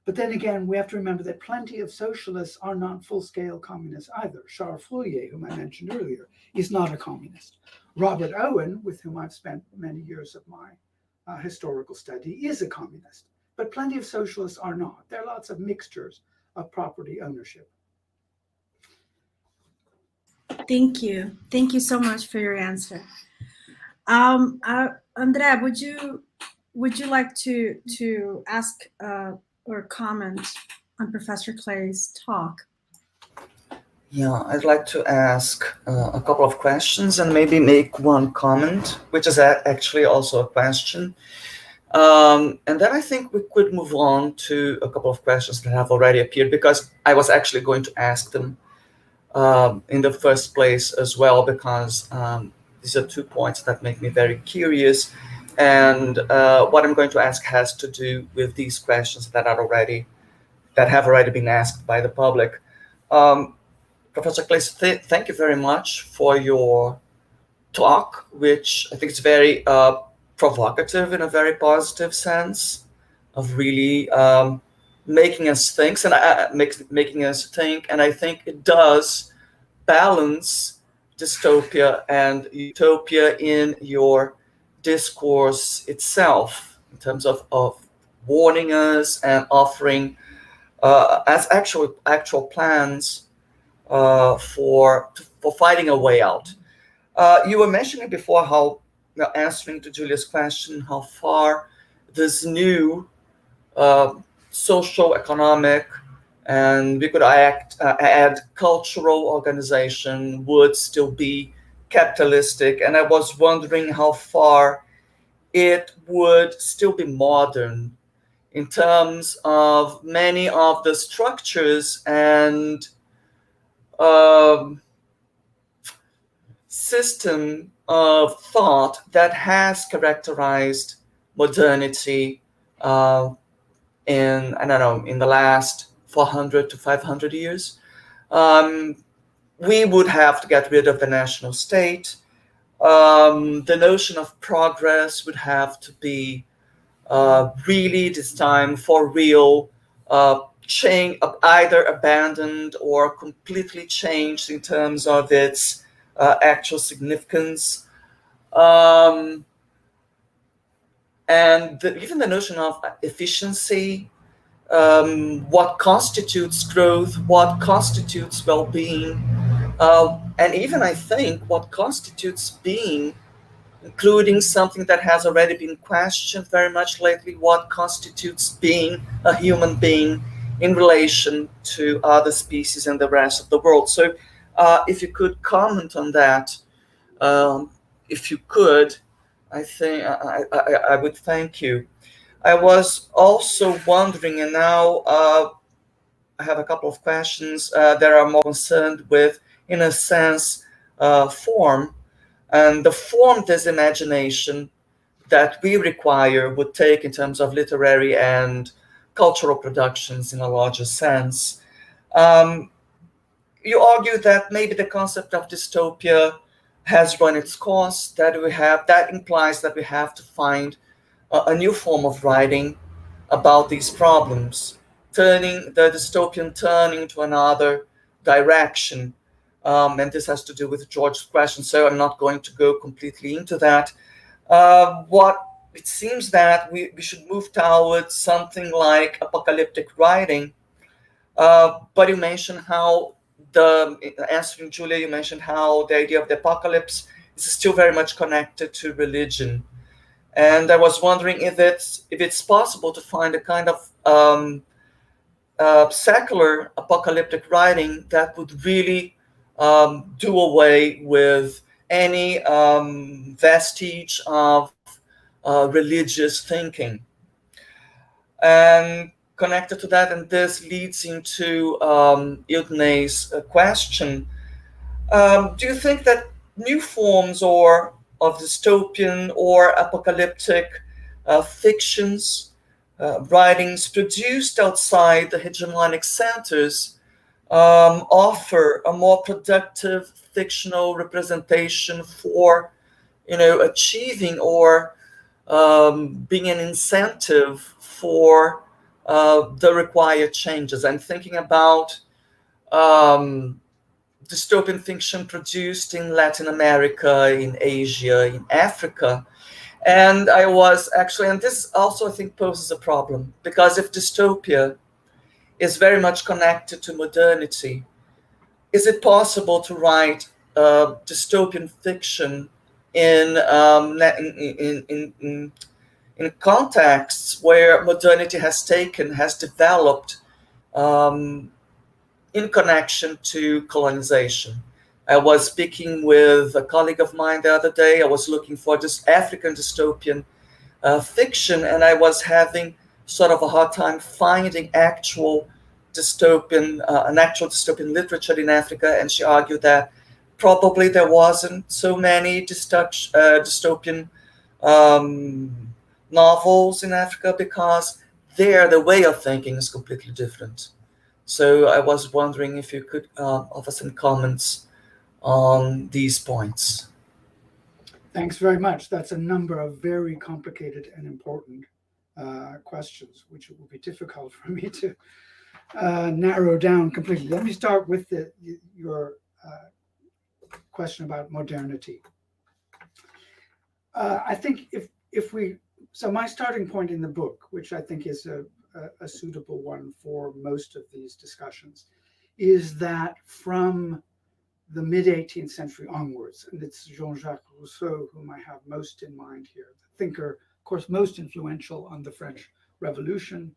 But then again, we have to remember that plenty of socialists are not full-scale communists either. Charles Fourier, whom I mentioned earlier, is not a communist. Robert Owen, with whom I've spent many years of my historical study, is a communist. But plenty of socialists are not. There are lots of mixtures of property ownership. Thank you. Thank you so much for your answer. Andrea, would you like to ask or comment on Professor Claeys' talk? Yeah, I'd like to ask a couple of questions and maybe make one comment, which is actually also a question. And then I think we could move on to a couple of questions that have already appeared, because I was actually going to ask them in the first place as well, because these are 2 points that make me very curious. And what I'm going to ask has to do with these questions that have already been asked by the public. Professor Claeys, thank you very much for your talk, which I think is very provocative in a very positive sense, of really making us think, and making us think. And I think it does balance dystopia and utopia in your discourse itself, in terms of warning us and offering as actual plans for finding a way out. You were mentioning before how, answering to Julia's question, how far this new social, economic, and we could add cultural organization would still be capitalistic. And I was wondering how far it would still be modern in terms of many of the structures and system of thought that has characterized modernity in the last 400 to 500 years. We would have to get rid of the national state. The notion of progress would have to be really, this time, for real, either abandoned or completely changed in terms of its actual significance. And even the notion of efficiency, what constitutes growth, what constitutes well-being, and even, I think, what constitutes being, including something that has already been questioned very much lately, what constitutes being a human being in relation to other species and the rest of the world. So if you could comment on that, if you could, I think I would thank you. I was also wondering, and now I have a couple of questions that are more concerned with, in a sense, form, and the form this imagination that we require would take in terms of literary and cultural productions in a larger sense. You argue that maybe the concept of dystopia has run its course, that implies that we have to find a new form of writing about these problems, turning the dystopian turning to another direction. And this has to do with George's question, so I'm not going to go completely into that. What it seems that we should move towards something like apocalyptic writing. But you mentioned how answering Julia, you mentioned how the idea of the apocalypse is still very much connected to religion. And I was wondering if it's possible to find a kind of secular apocalyptic writing that would really do away with any vestige of religious thinking. And connected to that, and this leads into Udney's question, do you think that new forms of dystopian or apocalyptic fictions, writings produced outside the hegemonic centers offer a more productive fictional representation for, achieving or being an incentive for the required changes? I'm thinking about dystopian fiction produced in Latin America, in Asia, in Africa. And I was actually, and this also I think poses a problem, because if dystopia is very much connected to modernity, is it possible to write dystopian fiction in contexts where modernity has developed in connection to colonization? I was speaking with a colleague of mine the other day. I was looking for this African dystopian fiction, and I was having sort of a hard time finding an actual dystopian literature in Africa. And she argued that probably there wasn't so many dystopian novels in Africa because there the way of thinking is completely different. So I was wondering if you could offer some comments on these points. Thanks very much. That's a number of very complicated and important questions, which it will be difficult for me to narrow down completely. Let me start with your question about modernity. I think so my starting point in the book, which I think is a suitable one for most of these discussions, is that from the mid-18th century onwards, and it's Jean-Jacques Rousseau whom I have most in mind here, the thinker, of course, most influential on the French Revolution,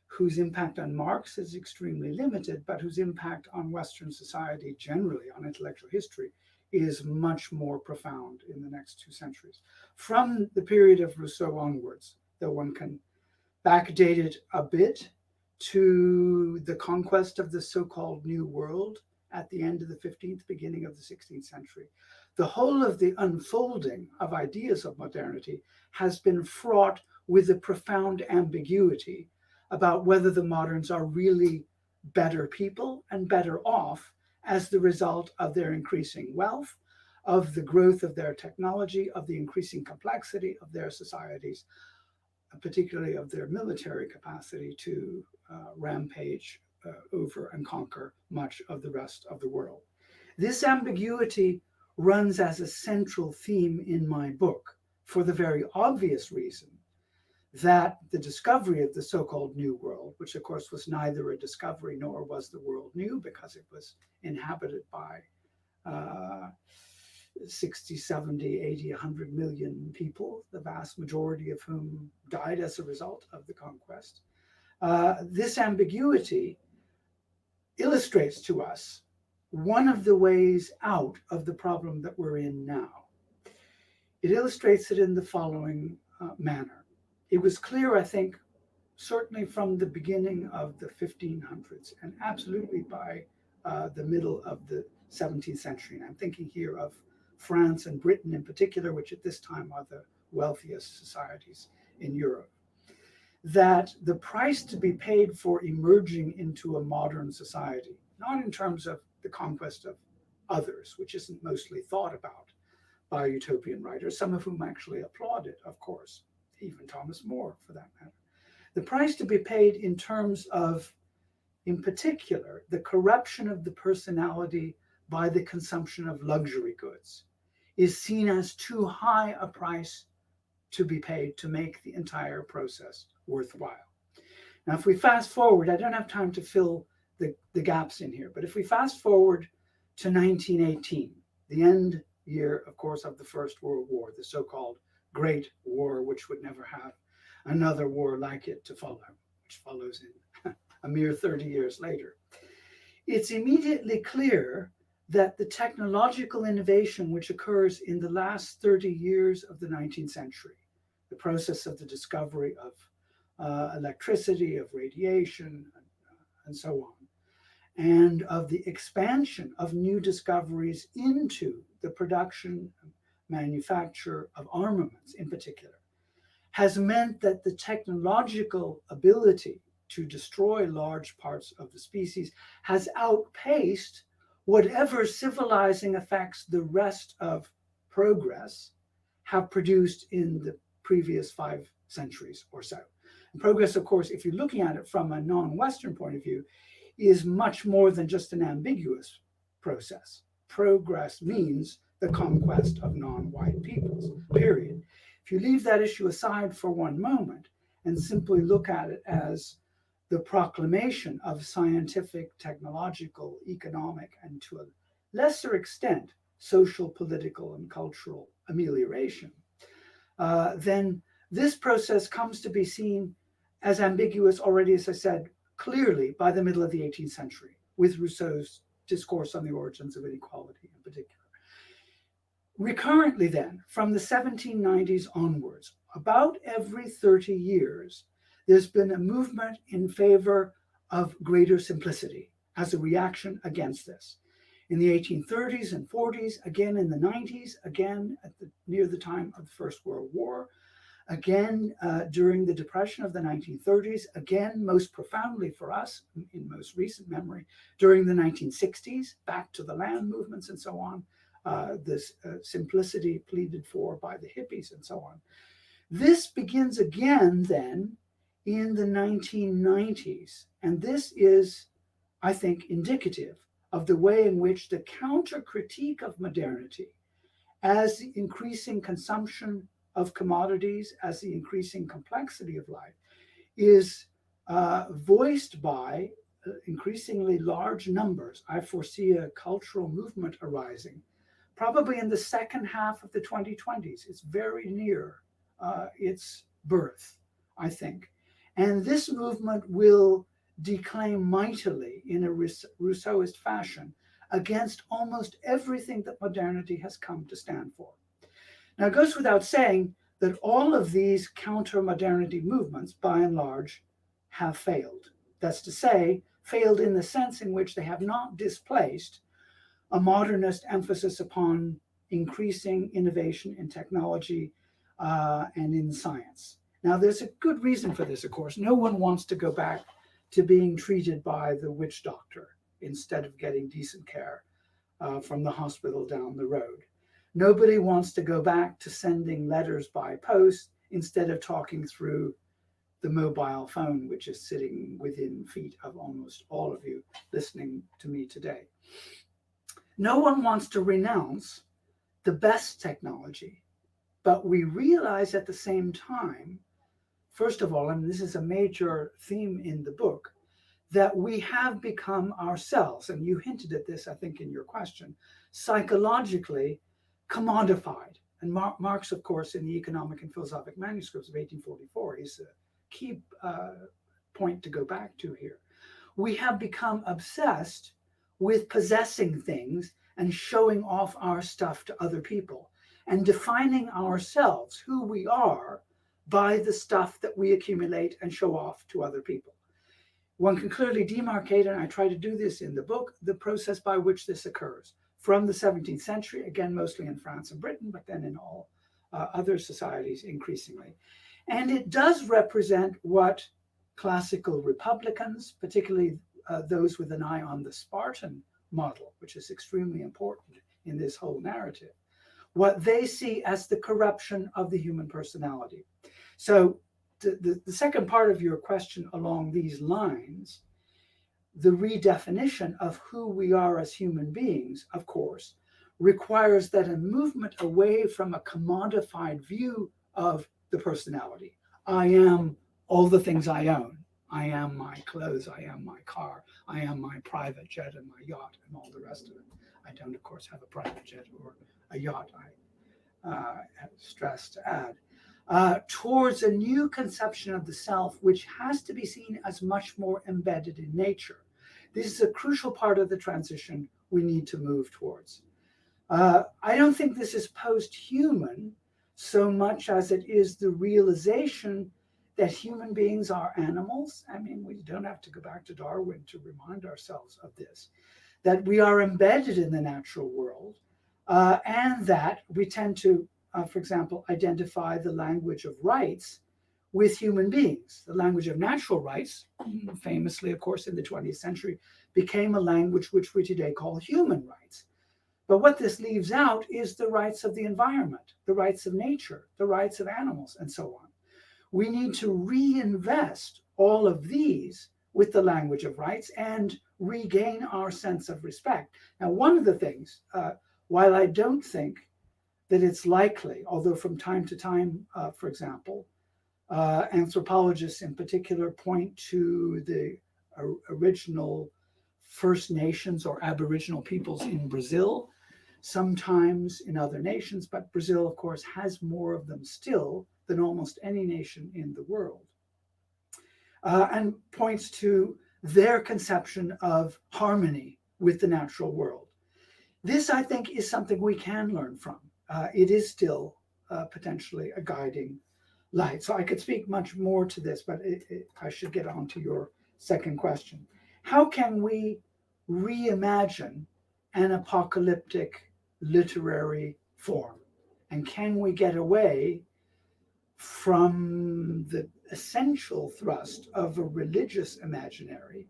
whose impact on Marx is extremely limited, but whose impact on Western society generally, on intellectual history, is much more profound in the next 2 centuries. From the period of Rousseau onwards, though one can backdate it a bit to the conquest of the so-called New World at the end of the 15th, beginning of the 16th century, the whole of the unfolding of ideas of modernity has been fraught with a profound ambiguity about whether the moderns are really better people and better off as the result of their increasing wealth, of the growth of their technology, of the increasing complexity of their societies, particularly of their military capacity to rampage over and conquer much of the rest of the world. This ambiguity runs as a central theme in my book for the very obvious reason that the discovery of the so-called New World, which of course was neither a discovery nor was the world new because it was inhabited by 60, 70, 80, 100 million people, the vast majority of whom died as a result of the conquest. This ambiguity illustrates to us one of the ways out of the problem that we're in now. It illustrates it in the following manner. It was clear, I think, certainly from the beginning of the 1500s and absolutely by the middle of the 17th century. And I'm thinking here of France and Britain in particular, which at this time are the wealthiest societies in Europe, that the price to be paid for emerging into a modern society, not in terms of the conquest of others, which isn't mostly thought about by utopian writers, some of whom actually applaud it, of course, even Thomas More for that matter. The price to be paid in terms of, in particular, the corruption of the personality by the consumption of luxury goods is seen as too high a price to be paid to make the entire process worthwhile. Now, if we fast forward, I don't have time to fill the gaps in here, but if we fast forward to 1918, the end year, of course, of the First World War, the so-called Great War, which would never have another war like it to follow, which follows in a mere 30 years later. It's immediately clear that the technological innovation which occurs in the last 30 years of the 19th century, the process of the discovery of electricity, of radiation, and so on, and of the expansion of new discoveries into the production, manufacture of armaments in particular, has meant that the technological ability to destroy large parts of the species has outpaced whatever civilizing effects the rest of progress have produced in the previous 5 centuries or so. And progress, of course, if you're looking at it from a non-Western point of view, is much more than just an ambiguous process. Progress means the conquest of non-white peoples, period. If you leave that issue aside for one moment and simply look at it as the proclamation of scientific, technological, economic, and to a lesser extent, social, political, and cultural amelioration, then this process comes to be seen as ambiguous already, as I said, clearly by the middle of the 18th century, with Rousseau's discourse on the origins of inequality in particular. Recurrently then, from the 1790s onwards, about every 30 years, there's been a movement in favor of greater simplicity as a reaction against this. In the 1830s and 40s, again in the 90s, again near the time of the First World War, again during the Depression of the 1930s, again most profoundly for us in most recent memory during the 1960s, back to the land movements and so on, this simplicity pleaded for by the hippies and so on. This begins again then in the 1990s, and this is, I think, indicative of the way in which the counter critique of modernity, as the increasing consumption of commodities, as the increasing complexity of life, is voiced by increasingly large numbers. I foresee a cultural movement arising, probably in the second half of the 2020s. It's very near its birth, I think. And this movement will declaim mightily in a Rousseauist fashion against almost everything that modernity has come to stand for. Now, it goes without saying that all of these counter-modernity movements, by and large, have failed. That's to say, failed in the sense in which they have not displaced a modernist emphasis upon increasing innovation in technology and in science. Now, there's a good reason for this, of course. No one wants to go back to being treated by the witch doctor instead of getting decent care from the hospital down the road. Nobody wants to go back to sending letters by post instead of talking through the mobile phone, which is sitting within feet of almost all of you listening to me today. No one wants to renounce the best technology, but we realize at the same time, first of all, and this is a major theme in the book, that we have become ourselves, and you hinted at this, I think, in your question, psychologically commodified. And Marx, of course, in the Economic and Philosophic Manuscripts of 1844, is a key point to go back to here. We have become obsessed with possessing things and showing off our stuff to other people and defining ourselves, who we are, by the stuff that we accumulate and show off to other people. One can clearly demarcate, and I try to do this in the book, the process by which this occurs from the 17th century, again, mostly in France and Britain, but then in all other societies increasingly. And it does represent what classical republicans, particularly those with an eye on the Spartan model, which is extremely important in this whole narrative, what they see as the corruption of the human personality. So the second part of your question along these lines, the redefinition of who we are as human beings, of course, requires that a movement away from a commodified view of the personality. I am all the things I own. I am my clothes, I am my car, I am my private jet and my yacht and all the rest of it. I don't, of course, have a private jet or a yacht, I stress to add. Towards a new conception of the self, which has to be seen as much more embedded in nature. This is a crucial part of the transition we need to move towards. I don't think this is post-human so much as it is the realization that human beings are animals. I mean, we don't have to go back to Darwin to remind ourselves of this, that we are embedded in the natural world, and that we tend to, for example, identify the language of rights with human beings. The language of natural rights, famously, of course, in the 20th century, became a language which we today call human rights. But what this leaves out is the rights of the environment, the rights of nature, the rights of animals, and so on. We need to reinvest all of these with the language of rights and regain our sense of respect. Now, one of the things, while I don't think that it's likely, although from time to time, for example, anthropologists in particular point to the original First Nations or Aboriginal peoples in Brazil, sometimes in other nations, but Brazil, of course, has more of them still than almost any nation in the world, and points to their conception of harmony with the natural world. This, I think, is something we can learn from. It is still potentially a guiding light. So I could speak much more to this, but I should get on to your second question. How can we reimagine an apocalyptic literary form? And can we get away from the essential thrust of a religious imaginary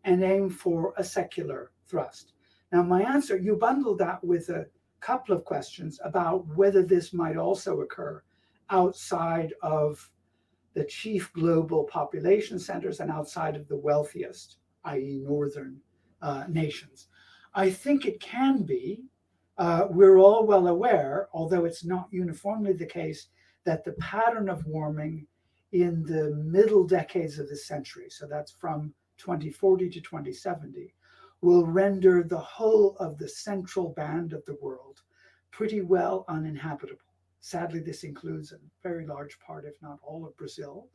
and aim for a secular thrust? Now, my answer, you bundled that with a couple of questions about whether this might also occur outside of the chief global population centers and outside of the wealthiest, i.e. northern nations. I think it can be. We're all well aware, although it's not uniformly the case, that the pattern of warming in the middle decades of this century, so that's from 2040 to 2070, will render the whole of the central band of the world pretty well uninhabitable. Sadly, this includes a very large part, if not all of Brazil,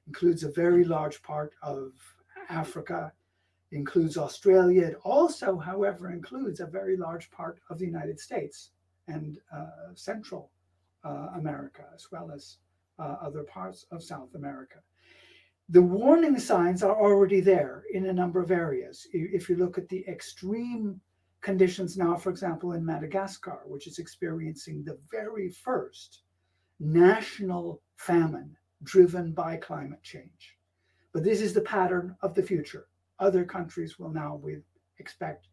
includes a very large part of Africa, includes Australia. It also, however, includes a very large part of the United States and Central America, as well as other parts of South America. The warning signs are already there in a number of areas. If you look at the extreme conditions now, for example, in Madagascar, which is experiencing the very first national famine driven by climate change. But this is the pattern of the future. Other countries will now, we expect,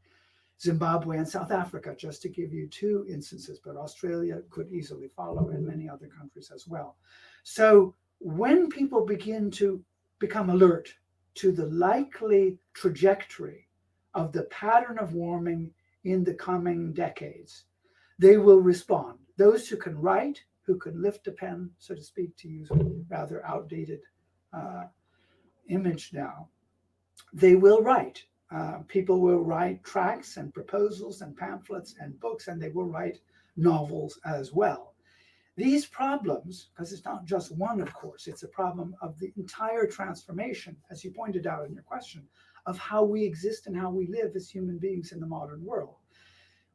Zimbabwe and South Africa, just to give you two instances, but Australia could easily follow and many other countries as well. So when people begin to become alert to the likely trajectory of the pattern of warming in the coming decades, they will respond. Those who can write, who can lift a pen, so to speak, to use a rather outdated image now, they will write. People will write tracts and proposals and pamphlets and books, and they will write novels as well. These problems, because it's not just one, of course, it's a problem of the entire transformation, as you pointed out in your question, of how we exist and how we live as human beings in the modern world.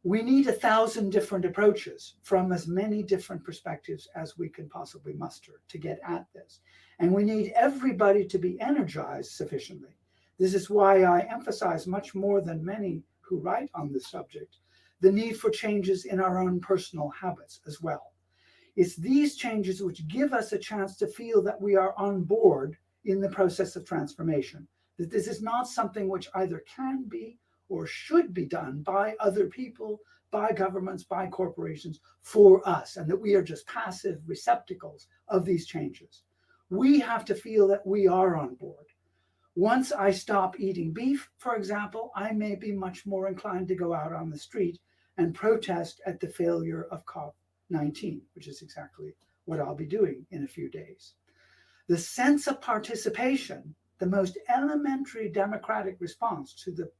We need 1,000 different approaches from as many different perspectives as we can possibly muster to get at this. And we need everybody to be energized sufficiently. This is why I emphasize much more than many who write on this subject, the need for changes in our own personal habits as well. It's these changes which give us a chance to feel that we are on board in the process of transformation, that this is not something which either can be or should be done by other people, by governments, by corporations, for us, and that we are just passive receptacles of these changes. We have to feel that we are on board. Once I stop eating beef, for example, I may be much more inclined to go out on the street and protest at the failure of COP19, which is exactly what I'll be doing in a few days. The sense of participation, the most elementary democratic response to the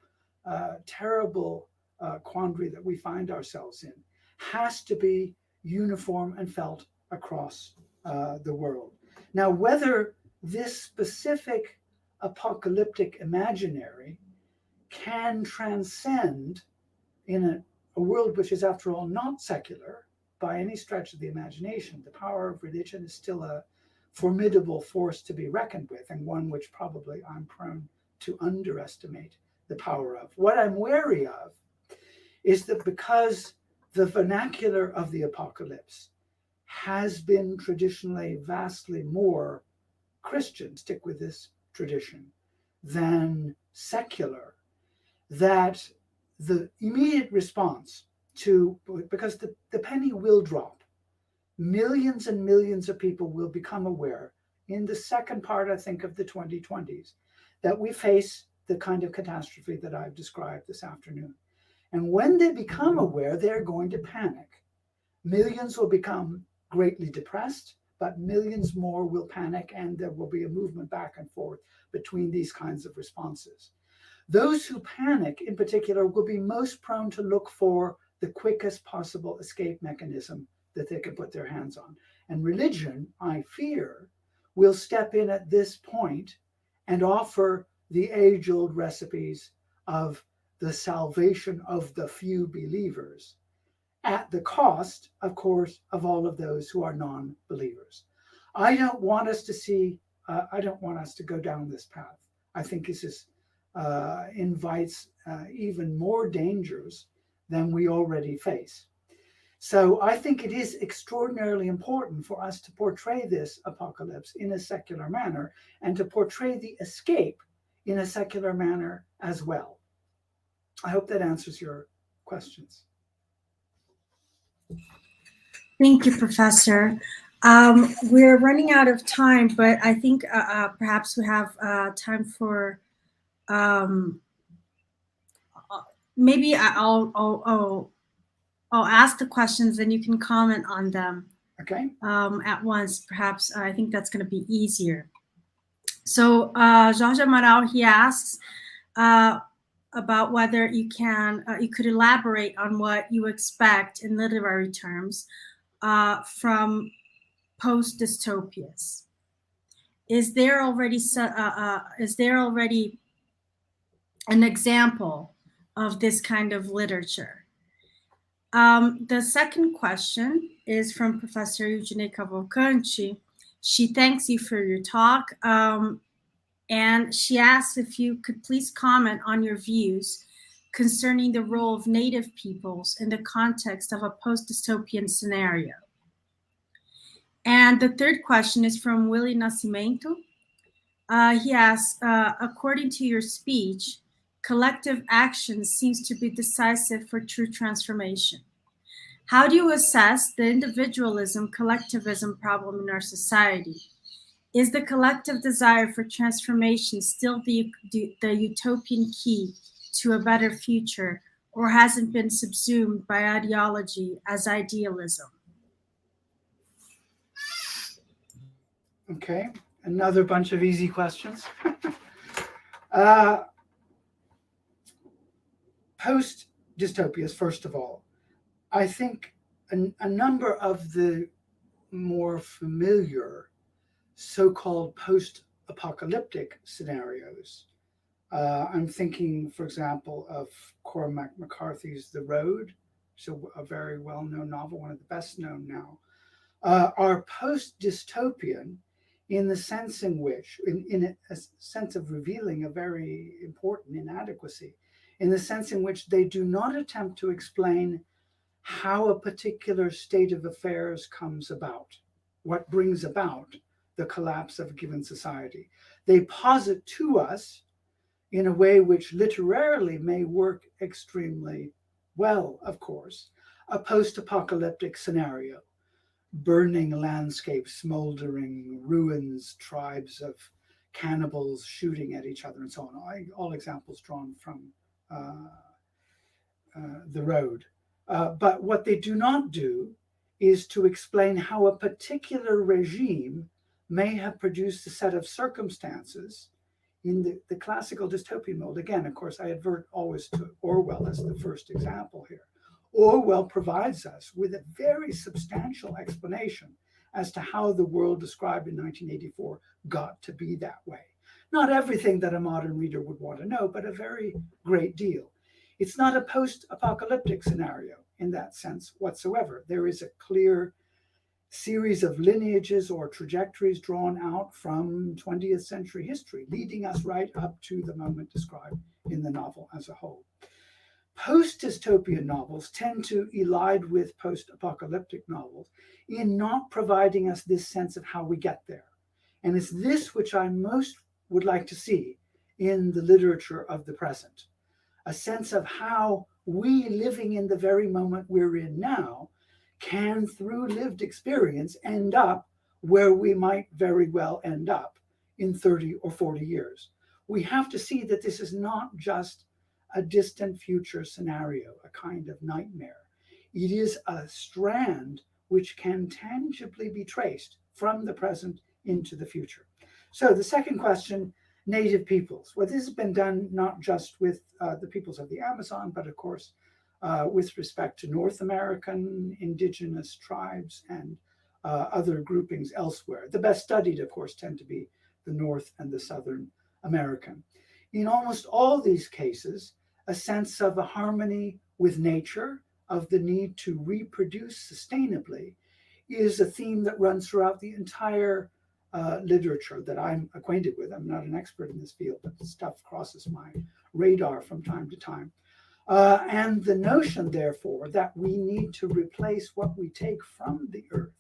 terrible quandary that we find ourselves in, has to be uniform and felt across the world. Now, whether this specific apocalyptic imaginary can transcend in a world which is, after all, not secular by any stretch of the imagination. The power of religion is still a formidable force to be reckoned with, and one which probably I'm prone to underestimate the power of. What I'm wary of is that because the vernacular of the apocalypse has been traditionally vastly more Christian, stick with this tradition, than secular, that the immediate response to, because the penny will drop, millions and millions of people will become aware in the second part, I think, of the 2020s, that we face the kind of catastrophe that I've described this afternoon. And when they become aware, they're going to panic. Millions will become greatly depressed, but millions more will panic, and there will be a movement back and forth between these kinds of responses. Those who panic, in particular, will be most prone to look for the quickest possible escape mechanism that they can put their hands on. And religion, I fear, will step in at this point and offer the age-old recipes of the salvation of the few believers, at the cost, of course, of all of those who are non-believers. I don't want us to go down this path. I think this invites even more dangers than we already face. So I think it is extraordinarily important for us to portray this apocalypse in a secular manner, and to portray the escape in a secular manner as well. I hope that answers your questions. Thank you, Professor. We're running out of time, but I think perhaps we have time for maybe I'll ask the questions and you can comment on them. Okay. At once. Perhaps I think that's going to be easier. So Jorge Amaral, he asks about whether you could elaborate on what you expect in literary terms from post-dystopias. Is there already an example of this kind of literature? The second question is from Professor Eugenie Cavalcanti. She thanks you for your talk, and she asks if you could please comment on your views concerning the role of Native peoples in the context of a post-dystopian scenario. And the third question is from Willie Nascimento. He asks, according to your speech, collective action seems to be decisive for true transformation. How do you assess the individualism-collectivism problem in our society? Is the collective desire for transformation still the utopian key to a better future, or has it been subsumed by ideology as idealism? Okay, another bunch of easy questions. Post-dystopias, first of all, I think a number of the more familiar so-called post-apocalyptic scenarios, I'm thinking, for example, of Cormac McCarthy's The Road, so a very well-known novel, one of the best known now, are post-dystopian in the sense in which, in a sense of revealing a very important inadequacy, in the sense in which they do not attempt to explain how a particular state of affairs comes about, what brings about the collapse of a given society. They posit to us in a way which literarily may work extremely well, of course, a post-apocalyptic scenario. Burning landscapes, smoldering ruins, tribes of cannibals shooting at each other, and so on. All examples drawn from The Road. But what they do not do is to explain how a particular regime may have produced a set of circumstances in the classical dystopian mode. Again, of course, I advert always to Orwell as the first example here. Orwell provides us with a very substantial explanation as to how the world described in 1984 got to be that way. Not everything that a modern reader would want to know, but a very great deal. It's not a post-apocalyptic scenario in that sense whatsoever. There is a clear series of lineages or trajectories drawn out from 20th century history, leading us right up to the moment described in the novel as a whole. Post-dystopian novels tend to elide with post-apocalyptic novels in not providing us this sense of how we get there. And it's this which I most would like to see in the literature of the present. A sense of how we, living in the very moment we're in now, can, through lived experience, end up where we might very well end up in 30 or 40 years. We have to see that this is not just a distant future scenario, a kind of nightmare. It is a strand which can tangibly be traced from the present into the future. So the second question, native peoples. Well, this has been done not just with the peoples of the Amazon, but of course, with respect to North American indigenous tribes and other groupings elsewhere. The best studied, of course, tend to be the North and the Southern American. In almost all these cases, a sense of a harmony with nature, of the need to reproduce sustainably, is a theme that runs throughout the entire literature that I'm acquainted with. I'm not an expert in this field, but the stuff crosses my radar from time to time. And the notion, therefore, that we need to replace what we take from the earth,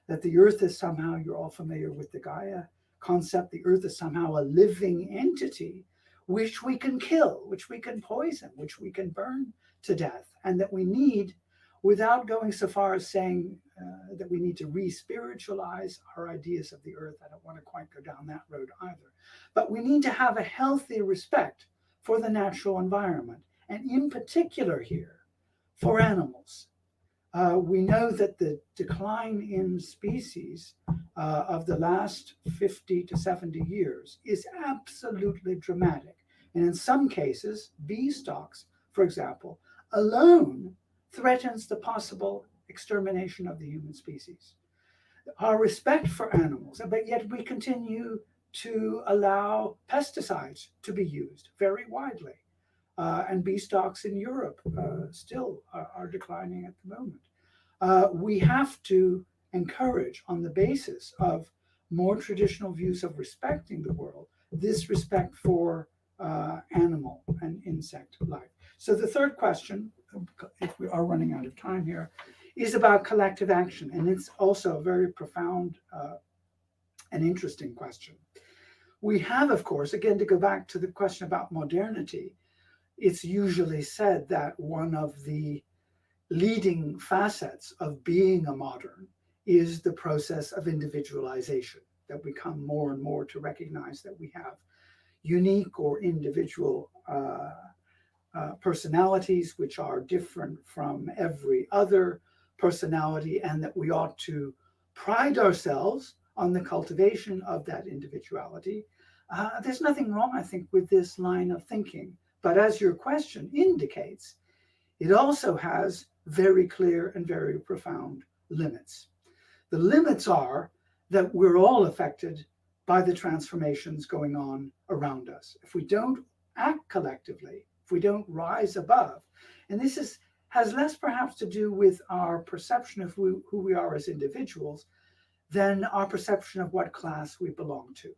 that the earth is somehow, you're all familiar with the Gaia concept, the earth is somehow a living entity which we can kill, which we can poison, which we can burn to death, and that we need, without going so far as saying that we need to re-spiritualize our ideas of the earth. I don't want to quite go down that road either. But we need to have a healthy respect for the natural environment, and in particular here, for animals. We know that the decline in species of the last 50 to 70 years is absolutely dramatic. And in some cases, bee stocks, for example, alone threatens the possible extermination of the human species. Our respect for animals, but yet we continue to allow pesticides to be used very widely. And bee stocks in Europe still are declining at the moment. We have to encourage, on the basis of more traditional views of respecting the world, this respect for animal and insect life. So the third question, if we are running out of time here, is about collective action. And it's also a very profound and interesting question. We have, of course, again, to go back to the question about modernity, it's usually said that one of the leading facets of being a modern is the process of individualization. that we come more and more to recognize that we have unique or individual personalities which are different from every other personality, and that we ought to pride ourselves on the cultivation of that individuality. There's nothing wrong, I think, with this line of thinking. But as your question indicates, it also has very clear and very profound limits. The limits are that we're all affected by the transformations going on around us. If we don't act collectively, if we don't rise above, and this has less perhaps to do with our perception of who we are as individuals than our perception of what class we belong to.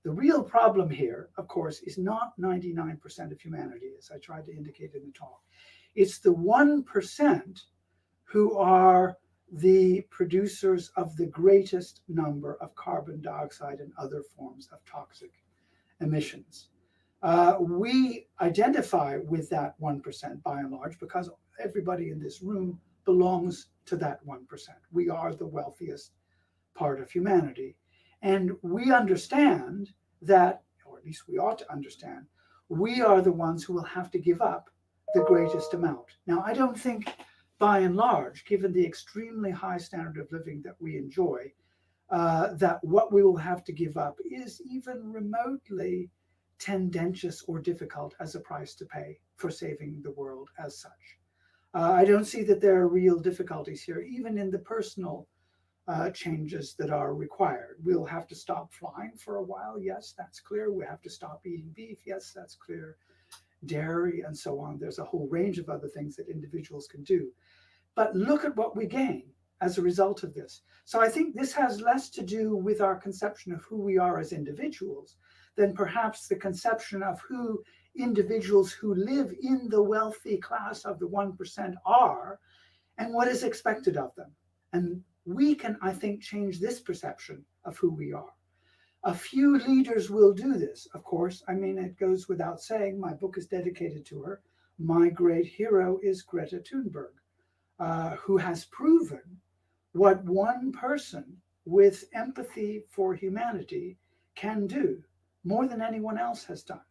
The real problem here, of course, is not 99% of humanity, as I tried to indicate in the talk. It's the 1% who are the producers of the greatest number of carbon dioxide and other forms of toxic emissions. We identify with that 1% by and large because everybody in this room belongs to that 1%. We are the wealthiest part of humanity. And we understand that, or at least we ought to understand, we are the ones who will have to give up the greatest amount. Now, I don't think, by and large, given the extremely high standard of living that we enjoy, that what we will have to give up is even remotely tendentious or difficult as a price to pay for saving the world as such. I don't see that there are real difficulties here, even in the personal changes that are required. We'll have to stop flying for a while. Yes, that's clear. We have to stop eating beef. Yes, that's clear. Dairy and so on. There's a whole range of other things that individuals can do. But look at what we gain as a result of this. So I think this has less to do with our conception of who we are as individuals than perhaps the conception of who individuals who live in the wealthy class of the 1% are and what is expected of them. And we can, I think, change this perception of who we are. A few leaders will do this, of course. I mean, it goes without saying, my book is dedicated to her. My great hero is Greta Thunberg, who has proven what one person with empathy for humanity can do more than anyone else has done.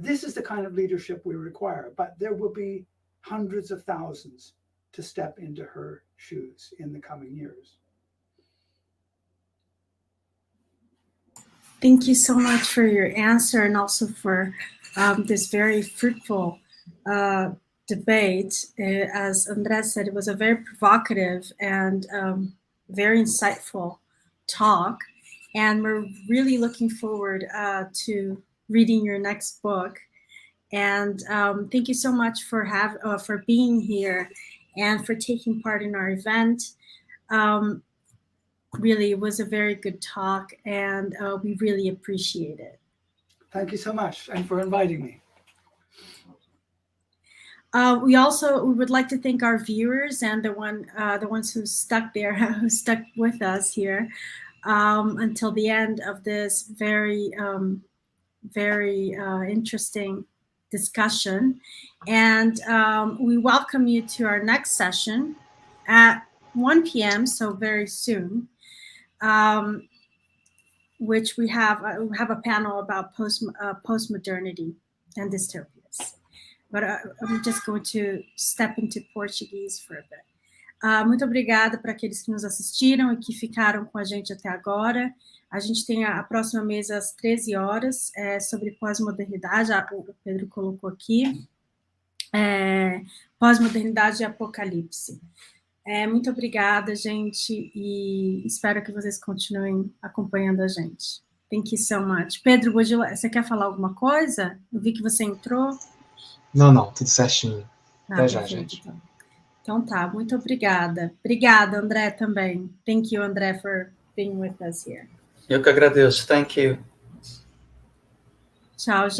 This is the kind of leadership we require, but there will be hundreds of thousands to step into her shoes in the coming years. Thank you so much for your answer and also for this very fruitful debate. As André said, it was a very provocative and very insightful talk. And we're really looking forward to reading your next book. And thank you so much for being here and for taking part in our event. Really, it was a very good talk, and we really appreciate it. Thank you so much, and for inviting me. We would like to thank our viewers and the ones who stuck there, who stuck with us here until the end of this very interesting discussion. And we welcome you to our next session at 1 p.m., so very soon, which we have a panel about post-modernity and dystopias. But I'm just going to step into Portuguese for a bit. Muito obrigada para aqueles que nos assistiram e que ficaram com a gente até agora. A gente tem a próxima mesa às 13 horas, sobre pós-modernidade, o Pedro colocou aqui, pós-modernidade e apocalipse. Muito obrigada, gente, e espero que vocês continuem acompanhando a gente. Thank you so much. Pedro, você quer falar alguma coisa? Eu vi que você entrou. Não, tudo certinho. Até já, gente. Então tá, muito obrigada. Obrigada, André, também. Thank you, André, for being with us here. Eu que agradeço. Thank you. Tchau, gente.